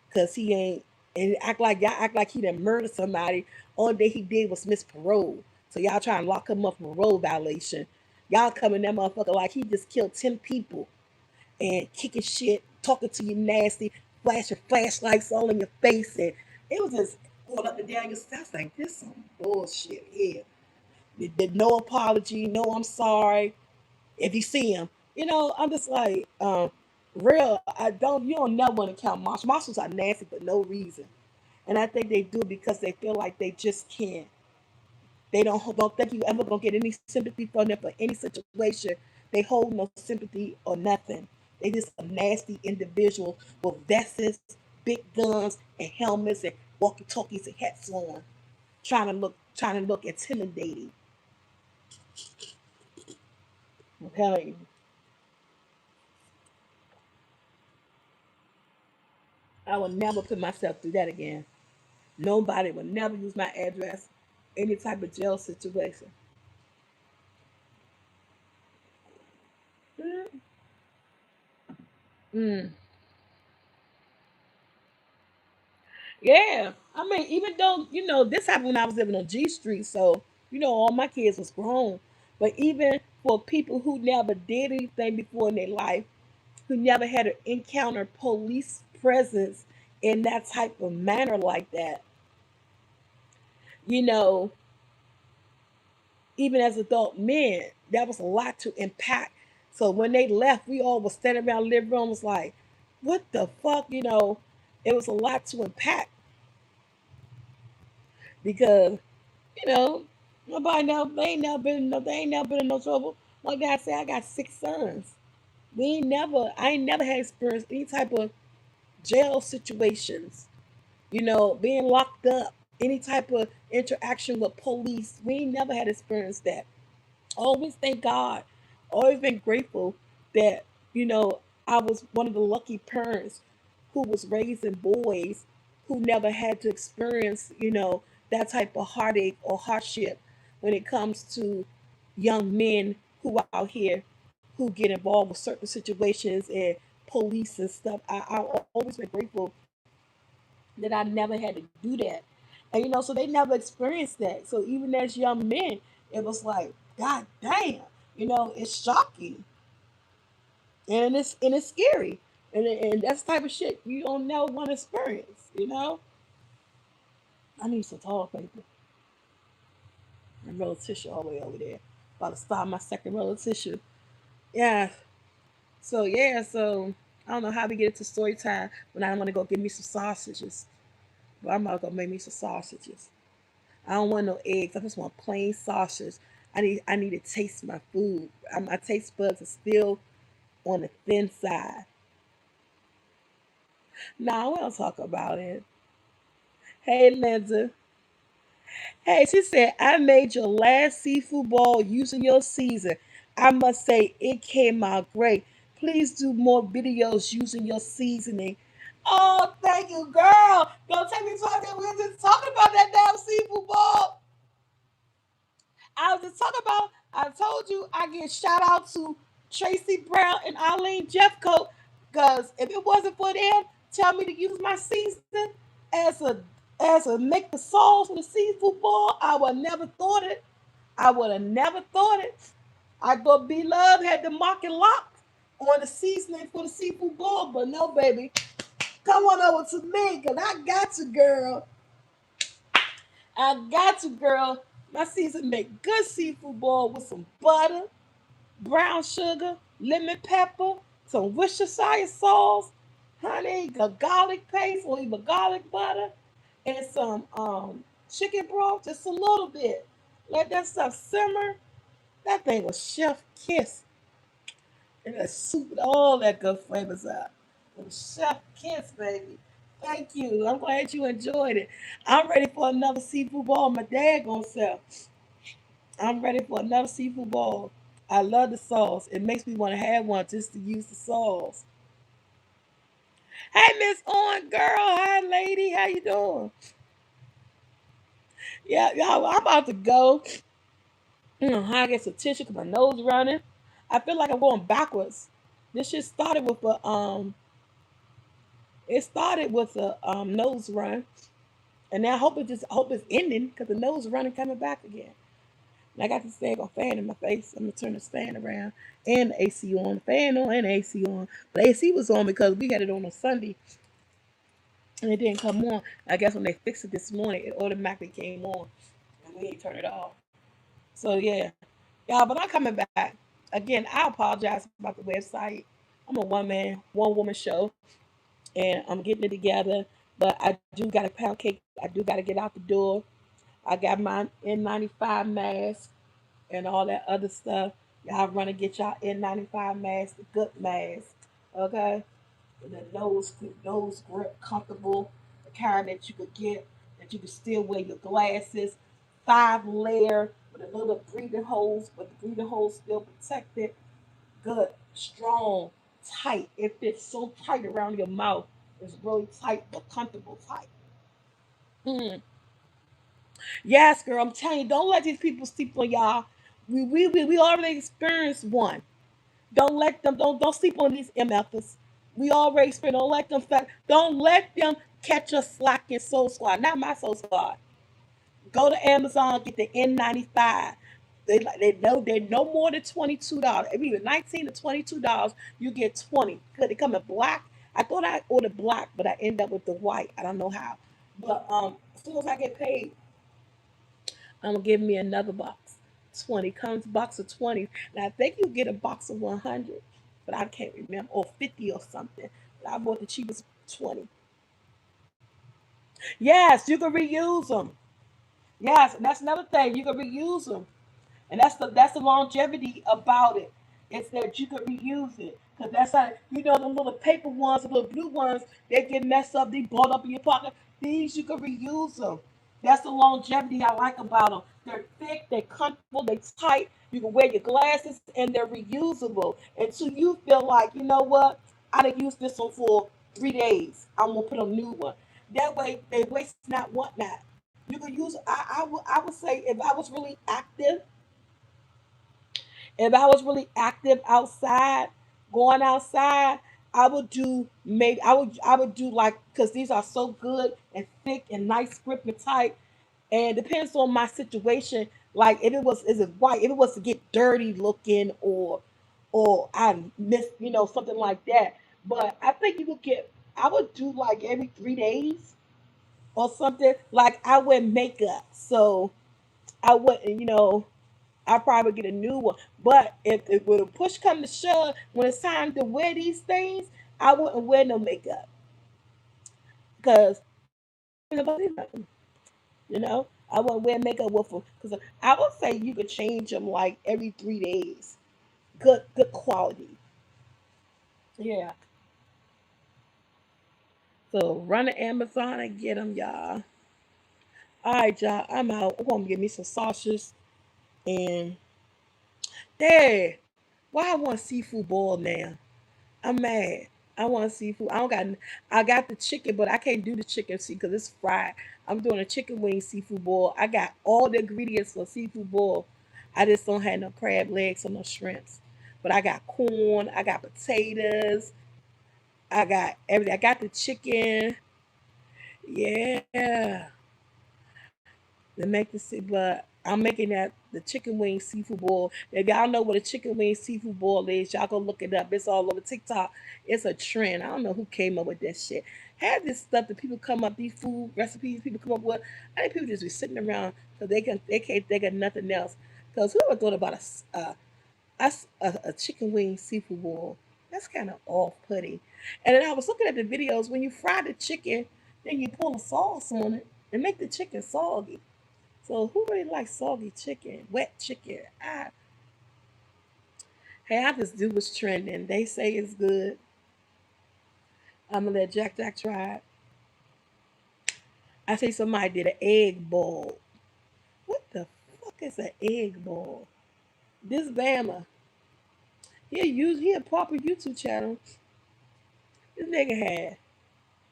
because he ain't, and act like he done murdered somebody. All that he did was miss parole. So y'all trying to lock him up for parole violation. Y'all coming that motherfucker like he just killed 10 people and kicking shit, talking to you nasty, flashing flashlights all in your face, and it was just going up and down your steps like this some bullshit here. Did no apology, no I'm sorry. If you see him, I'm just like, real. I don't. You don't never want to count marshals. Marshals are nasty for no reason, and I think they do because they feel like they just can't. They don't think you ever gonna get any sympathy from them for any situation. They hold no sympathy or nothing. They just a nasty individual with vests, big guns, and helmets and walkie talkies and hats on, trying to look intimidating. I'm telling you, I will never put myself through that again. Nobody will never use my address, any type of jail situation. Mm. Yeah, I mean, even though this happened when I was living on G Street, so all my kids was grown. But even for people who never did anything before in their life, who never had to encounter police presence in that type of manner like that, you know, even as adult men, that was a lot to impact. So when they left, we all was standing around the living room, was like, "What the fuck?" It was a lot to impact because You know, nobody never they ain't never been in no trouble. Like I said, I got 6 sons. I ain't never had experienced any type of jail situations. Being locked up, any type of interaction with police. We ain't never had experienced that. Always thank God. Always been grateful that, you know, I was one of the lucky parents who was raising boys who never had to experience, that type of heartache or hardship when it comes to young men who are out here who get involved with certain situations and police and stuff. I've always been grateful that I never had to do that. And so they never experienced that. So even as young men, it was like, God damn, it's shocking and it's scary. And that's the type of shit you don't never want to experience. I need some toilet paper and roll of tissue all the way over there. About to start my second roll of tissue. Yeah. So yeah, so I don't know how we get into story time when I want to go get me some sausages. But I'm about to go make me some sausages. I don't want no eggs. I just want plain sausage. I need to taste my food. My taste buds are still on the thin side. Nah, we don't talk about it. Hey, Linda. Hey, she said, I made your last seafood ball using your season. I must say, it came out great. Please do more videos using your seasoning. Oh, thank you, girl. Don't take me talking. We were just talking about that damn seafood ball. I was just talking about, I told you I give shout out to Tracy Brown and Eileen Jeffcoat because if it wasn't for them, tell me to use my season as a make the sauce for the seafood ball, I would never thought it. I would have never thought it. I thought B Love had the market locked on the seasoning for the seafood ball, but no, baby. Come on over to me, cause I got you, girl. I got you, girl. My season make good seafood ball with some butter, brown sugar, lemon pepper, some Worcestershire sauce, honey, a garlic paste or even garlic butter, and some chicken broth, just a little bit. Let that stuff simmer. That thing was chef kiss. And that soup with all that good flavors out. It was chef kiss, baby. Thank you. I'm glad you enjoyed it. I'm ready for another seafood ball my dad gonna sell. I'm ready for another seafood ball. I love the sauce. It makes me want to have one just to use the sauce. Hey, Miss On girl. Hi, lady. How you doing? Yeah, y'all, I'm about to go. I get some tissue because my nose running. I feel like I'm going backwards. This shit started with a nose run, and now I hope it's ending because the nose running coming back again. And I got this thing on fan in my face. I'm gonna turn this fan around and the AC on. The fan on and the AC on. But the AC was on because we had it on Sunday and it didn't come on. I guess when they fixed it this morning, it automatically came on and we didn't turn it off. So yeah, y'all. But I'm coming back again. I apologize about the website. I'm a one woman show, and I'm getting it together. But I do got a pound cake. I do got to get out the door. I got my N95 mask and all that other stuff. Y'all run and get y'all N95 mask, the good mask, okay? And the nose grip comfortable, the kind that you could get that you could still wear your glasses, 5 layer with a little breathing holes, but the breathing holes still protected. Good, strong, tight. It fits so tight around your mouth. It's really tight but comfortable tight. Mm. Yes, girl, I'm telling you, don't let these people sleep on y'all. We already experienced one. Don't sleep on these MFs. We already experienced. Don't let them catch us slacking Soul Squad. Not my Soul Squad. Go to Amazon, get the N95. They know they're no more than $22. If you 19 to $22, you get 20. Good, they come in black. I thought I ordered black, but I end up with the white. I don't know how. But as soon as I get paid, I'm gonna give me another box. 20 comes box of 20. Now I think you get a box of 100, but I can't remember, or 50 or something. But I bought the cheapest 20. Yes, you can reuse them. Yes, and that's another thing. You can reuse them. And that's the longevity about it. It's that you could reuse it. Cause that's how the little paper ones, the little blue ones, they get messed up, they balled up in your pocket. These you can reuse them. That's the longevity I like about them. They're thick, they're comfortable, they're tight. You can wear your glasses and they're reusable. Until you feel like, you know what, I done used this one for 3 days. I'm gonna put a new one. That way they waste not, want not. You can use I would say if I was really active outside, going outside, I would do like because these are so good and thick and nice grip and tight. And depends on my situation. Like if it was is it white, if it was to get dirty looking or I miss something like that. But I think you could get. I would do like every 3 days or something. Like I wear makeup, so I wouldn't I probably get a new one. But if when a push come to shove, when it's time to wear these things, I wouldn't wear no makeup because nobody nothing. You know, I wouldn't wear makeup with them because I would say you could change them like every 3 days. Good quality. Yeah. So run to Amazon and get them, y'all. All right, y'all. I'm out. I'm gonna get me some sausages and there. Why I want seafood boil now? I'm mad. I want seafood. I don't got. I got the chicken, but I can't do the chicken see because it's fried. I'm doing a chicken wing seafood boil. I got all the ingredients for seafood boil. I just don't have no crab legs or no shrimps. But I got corn. I got potatoes. I got everything. I got the chicken. Yeah. To make the but I'm making that the chicken wing seafood boil. If y'all know what a chicken wing seafood boil is, y'all go look it up. It's all over TikTok. It's a trend. I don't know who came up with that shit. Had this stuff that people come up, these food recipes people come up with. I think people just be sitting around because they can't think of nothing else. Because who ever thought about a chicken wing seafood boil? That's kind of off putting. And then I was looking at the videos when you fry the chicken, then you pull the sauce on it and make the chicken soggy. So who really likes soggy chicken, wet chicken? Hey, I just do what's trending. They say it's good. I'm gonna let Jack Jack try it. I say somebody did an egg bowl. What the fuck is an egg bowl? This Bama, he a proper YouTube channel. This nigga had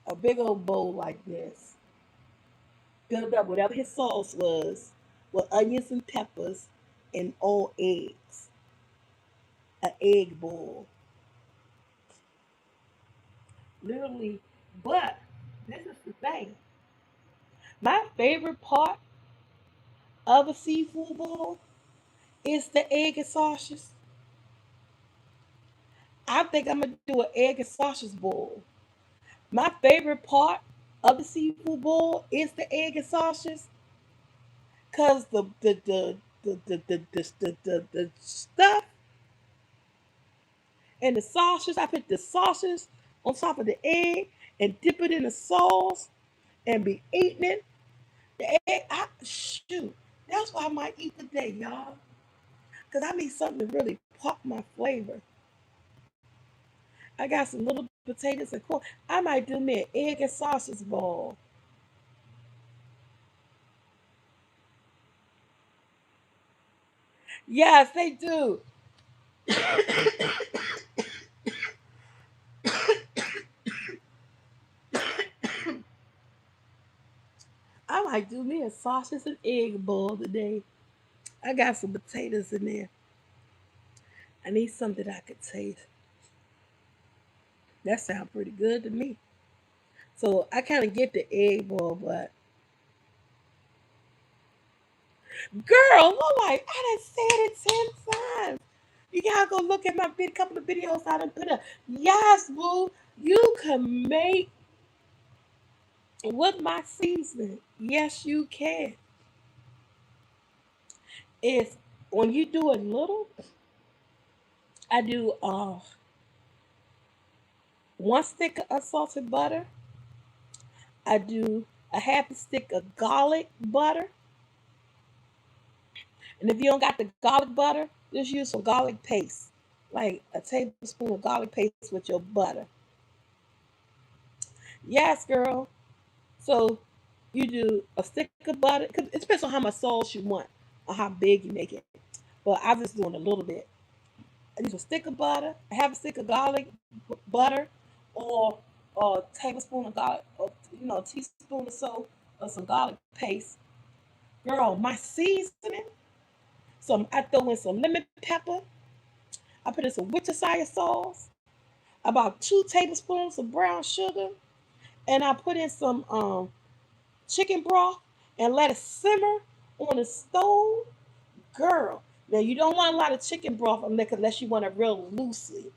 a big old bowl like this, filled up whatever his sauce was, with onions and peppers and all eggs. An egg bowl, literally. But this is the thing. My favorite part of a seafood boil is the egg and sausage. I think I'm gonna do an egg and sausage boil. My favorite part of the seafood boil is the egg and sausage, cause the stuff and the sausage. I put the sausage on top of the egg and dip it in the sauce and be eating it. The egg, shoot. That's what I might eat today, y'all. Cause I need something to really pop my flavor. I got some little potatoes and corn. I might do me an egg and sausage bowl. Yes, they do. I might do me a sausage and egg bowl today. I got some potatoes in there. I need something I could taste. That sounds pretty good to me. So I kind of get the egg bowl, but girl, look like I done said it 10 times. You gotta go look at my couple of videos I done put up. Yes, boo, you can make with my seasoning. Yes, you can. Is when you do it little, I do 1 stick of salted butter. I do a half a stick of garlic butter. And if you don't got the garlic butter, just use some garlic paste. Like a tablespoon of garlic paste with your butter. Yes, girl. So you do a stick of butter. 'Cause it depends on how much sauce you want or how big you make it. But I'm just doing a little bit. I use a stick of butter, a half a stick of garlic butter, or a tablespoon of garlic, or a teaspoon or so of some garlic paste. Girl, my seasoning. I throw in some lemon pepper. I put in some Worcestershire sauce, about 2 tablespoons of brown sugar, and I put in some chicken broth and let it simmer on the stove. Girl, now you don't want a lot of chicken broth unless you want it real loosely.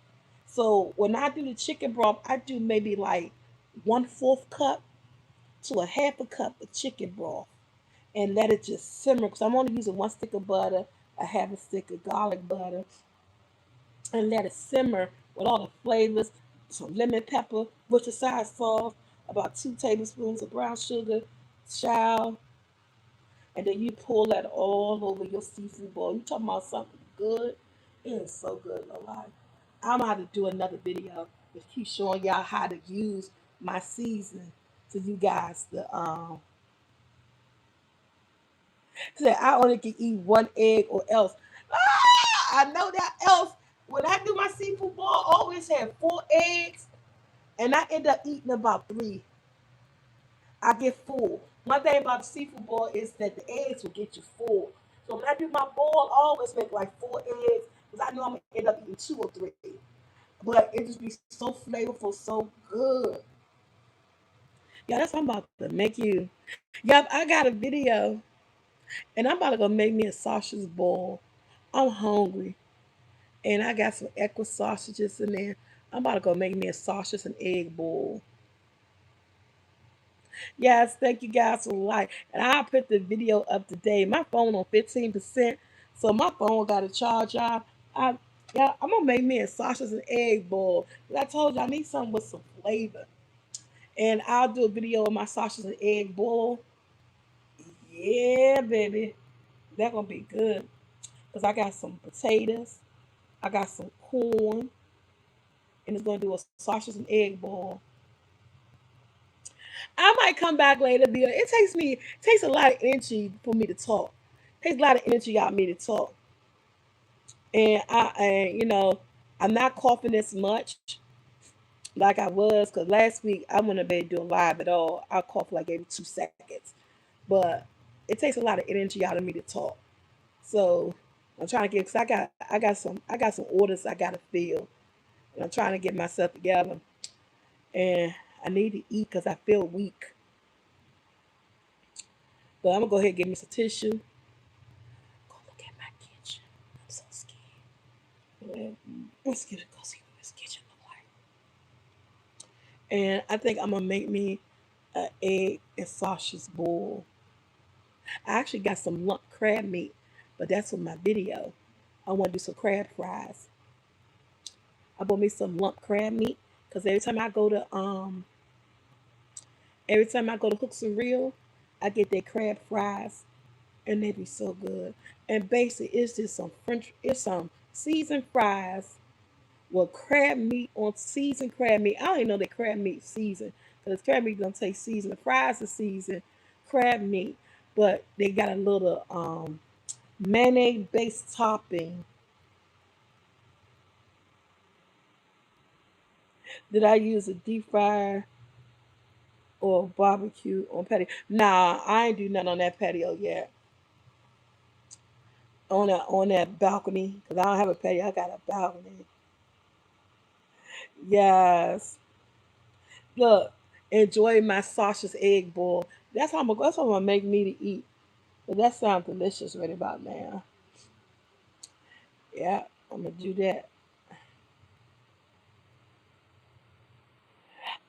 So when I do the chicken broth, I do maybe like 1/4 cup to a half a cup of chicken broth and let it just simmer because I'm only using 1 stick of butter, a half a stick of garlic butter, and let it simmer with all the flavors some lemon pepper, Worcestershire sauce, about 2 tablespoons of brown sugar, child, and then you pull that all over your seafood bowl. You talking about something good? It is so good, no lie. I'm about to do another video to keep showing y'all how to use my seasoning to you guys. Say I only can eat one egg or else. I know that else. When I do my seafood bowl, I always have 4 eggs, and I end up eating about 3. I get full. One thing about the seafood boil is that the eggs will get you full. So when I do my boil, I always make like 4 eggs because I know I'm gonna end up eating 2 or 3. But it just be so flavorful, so good. Yeah, that's what I'm about to make you. Yep, I got a video, and I'm about to go make me a sausage boil. I'm hungry, and I got some Equa sausages in there. I'm about to go make me a sausage and egg boil. Yes, thank you guys for like. And I'll put the video up today. My phone on 15%. So my phone got a charge off. I yeah, I'm gonna make me a sausage and egg bowl. I told you I need something with some flavor. And I'll do a video of my sausage and egg bowl. Yeah, baby. That's gonna be good. Because I got some potatoes, I got some corn, and it's gonna do a sausage and egg bowl. I might come back later because it takes a lot of energy for me to talk. It takes a lot of energy out of me to talk. And I'm not coughing as much like I was because last week I wouldn't have been doing live at all. I cough like every 2 seconds. But it takes a lot of energy out of me to talk. So I'm trying to get because I got some orders I gotta fill. And I'm trying to get myself together. And I need to eat because I feel weak. But I'm gonna go ahead and get me some tissue. Go look at my kitchen. I'm so scared. Let's get it. Go see what this kitchen look like. And I think I'm gonna make me an egg and sausage bowl. I actually got some lump crab meat, but that's for my video. I want to do some crab fries. I bought me some lump crab meat because every time I go to Hooks and Reel, I get their crab fries and they be so good. And basically, it's just some seasoned fries with crab meat on seasoned crab meat. I don't even know that crab meat seasoned because crab meat don't taste seasoned. The fries are seasoned crab meat, but they got a little mayonnaise based topping that I use a deep fryer or barbecue on patio. Nah, I ain't do nothing on that patio yet. On that balcony because I don't have a patio. I got a balcony. Yes. Look, enjoy my sausage egg bowl. That's what I'm gonna make me to eat. But that sounds delicious right about now. Yeah, I'm gonna do that.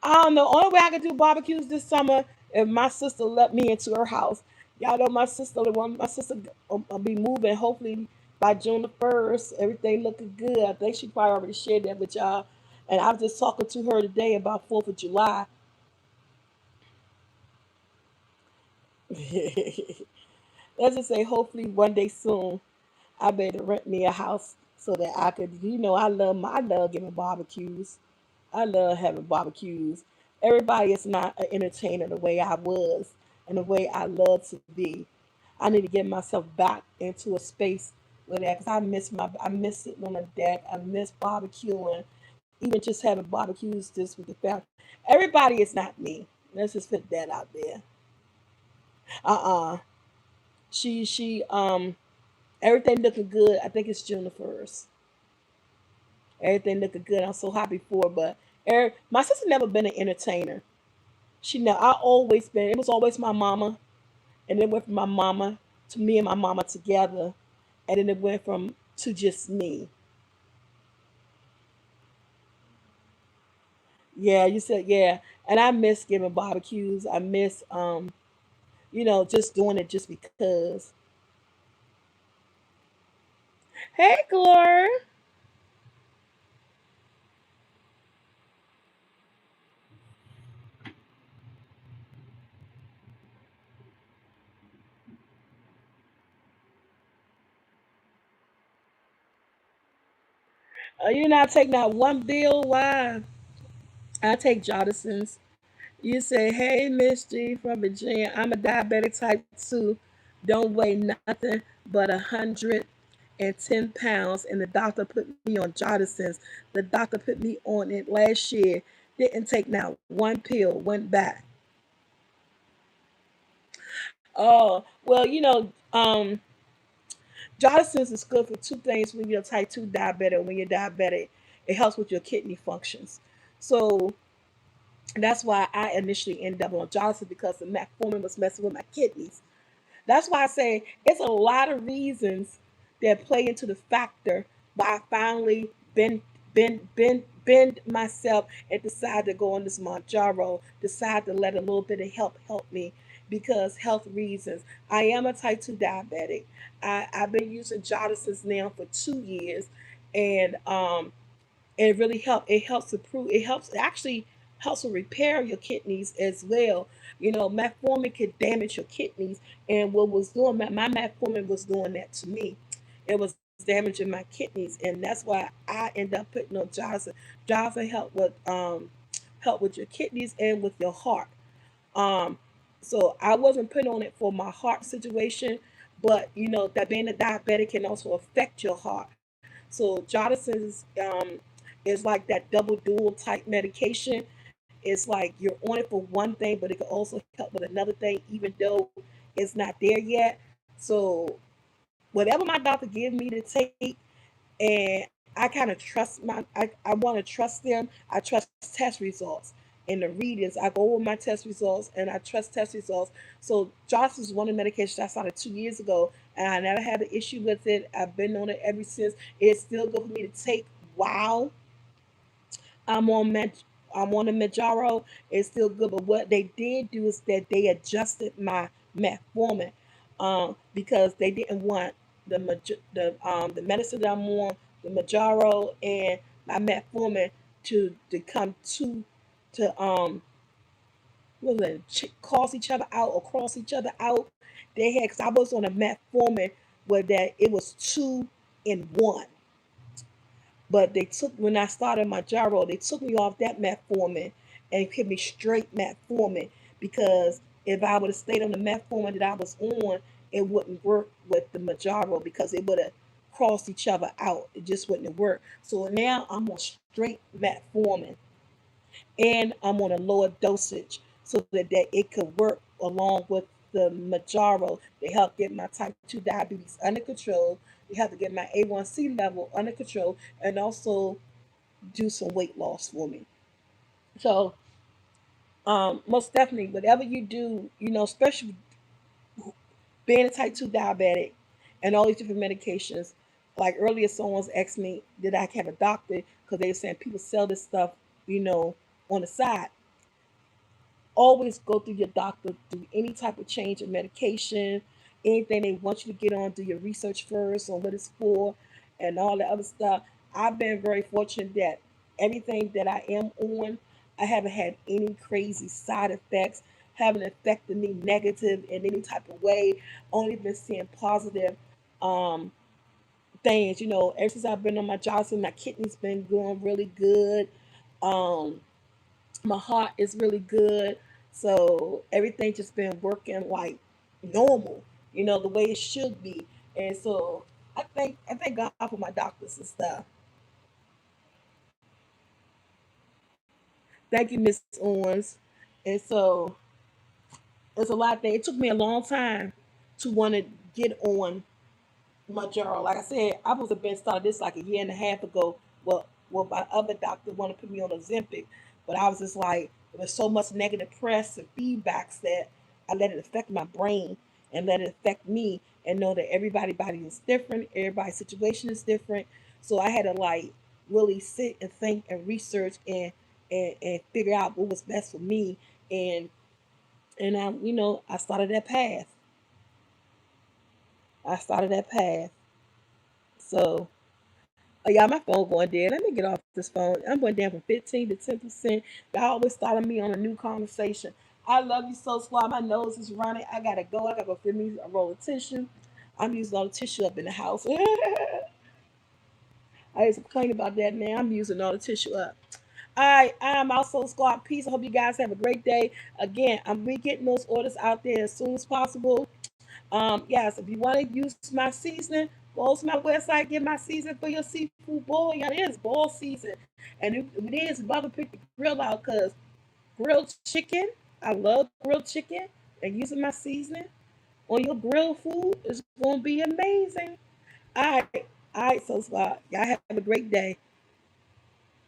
I don't know. Only way I can do barbecues this summer if my sister let me into her house. Y'all know my sister will be moving hopefully by June 1st. Everything looking good. I think she probably already shared that with y'all. And I was just talking to her today about 4th of July. Let's just say hopefully one day soon I better rent me a house so that I could, I love giving barbecues. I love having barbecues. Everybody is not an entertainer the way I was and the way I love to be. I need to get myself back into a space with that because I miss sitting on the deck. I miss barbecuing, even just having barbecues just with the family. Everybody is not me. Let's just put that out there. Uh-uh. She everything looking good. I think it's June 1st. Everything looking good. I'm so happy for her. But my sister never been an entertainer. I always been. It was always my mama, and it went from my mama to me and my mama together, and then it went from to just me. Yeah, you said yeah, and I miss giving barbecues. I miss just doing it just because. Hey, Glor. You not take not one bill. Why? I take Jodison's. You say, hey, Miss G from Virginia, I'm a diabetic type 2, don't weigh nothing but 110 pounds, and the doctor put me on Jodison's. The doctor put me on it last year, didn't take not one pill, went back. Oh, well, Jodison's is good for two things when you're type 2 diabetic. When you're diabetic, it helps with your kidney functions. So that's why I initially ended up on Johnson because the metformin was messing with my kidneys. That's why I say it's a lot of reasons that play into the factor, but I finally bend myself and decide to go on this Mounjaro, decide to let a little bit of help me because health reasons. I am a type 2 diabetic. I've been using Jodison's now for 2 years, and it really helps. It helps improve. It actually helps to repair your kidneys as well. Metformin could damage your kidneys, and what was doing my metformin was doing that to me. It was damaging my kidneys, and that's why I end up putting on Johnson. Johnson help with your kidneys and with your heart. Um, so I wasn't putting on it for my heart situation, but that being a diabetic can also affect your heart. So Jodison's is like that double dual type medication. It's like you're on it for one thing, but it can also help with another thing, even though it's not there yet. So whatever my doctor gives me to take, and I kind of trust I want to trust them. I trust test results and the readings. I go over my test results and I trust test results. So Johnson is one of the medications I started 2 years ago, and I never had an issue with it. I've been on it ever since. It's still good for me to take while I'm on Met I'm on the Manjaro. It's still good, but what they did do is that they adjusted my metformin, because they didn't want the medicine that I'm on, the Manjaro and my metformin to come to what was it, cross each other out or cross each other out. They had, because I was on a metformin where that it was two in one. But they took, when I started my gyro, they took me off that metformin and put me straight metformin, because if I would have stayed on the metformin that I was on, it wouldn't work with the Majaro because it would have crossed each other out. It just wouldn't have worked. So now I'm on straight metformin, and I'm on a lower dosage so that it could work along with the Majaro to help get my type 2 diabetes under control. You have to get my A1C level under control and also do some weight loss for me. So, most definitely, whatever you do, especially being a type 2 diabetic and all these different medications. Like earlier, someone's asked me, did I have a doctor? Because they were saying people sell this stuff, you know, on the side. Always go through your doctor, do any type of change in medication, anything they want you to get on, do your research first on what it's for and all the other stuff. I've been very fortunate that everything that I am on, I haven't had any crazy side effects, haven't affected me negative in any type of way, only been seeing positive um things. Ever since I've been on my Johnson, my kidneys been going really good. Um my heart is really good. So everything just been working like normal, the way it should be. And so I thank God for my doctors and stuff. Thank you, Miss Owens. And so it's a lot of things. It took me a long time to want to get on my journal. Like I said, I was have been started this like a year and a half ago. Well, my other doctor wanted to put me on Ozempic, but I was just like, there was so much negative press and feedbacks that I let it affect my brain and let it affect me, and know that everybody's body is different, everybody's situation is different. So I had to like really sit and think and research and figure out what was best for me, and I started that path. I started that path. So, oh yeah, my phone going dead. Let me get off this phone. I'm going down from 15 to 10%. Y'all always starting me on a new conversation. I love you so, Squad. My nose is running. I gotta go. I gotta go fill me a roll of tissue. I'm using all the tissue up in the house. I used to complain about that. Now I'm using all the tissue up. All right, I'm also Squad Peace. I hope you guys have a great day. Again, I'm be getting those orders out there as soon as possible. Yes, if you want to use my seasoning, go to my website, get my seasoning for your seafood boil. Yeah, it is boil season. And if it is, brother, pick the grill out because grilled chicken, I love grilled chicken, and using my seasoning on your grilled food is going to be amazing. All right, all right, so Scott, y'all have a great day.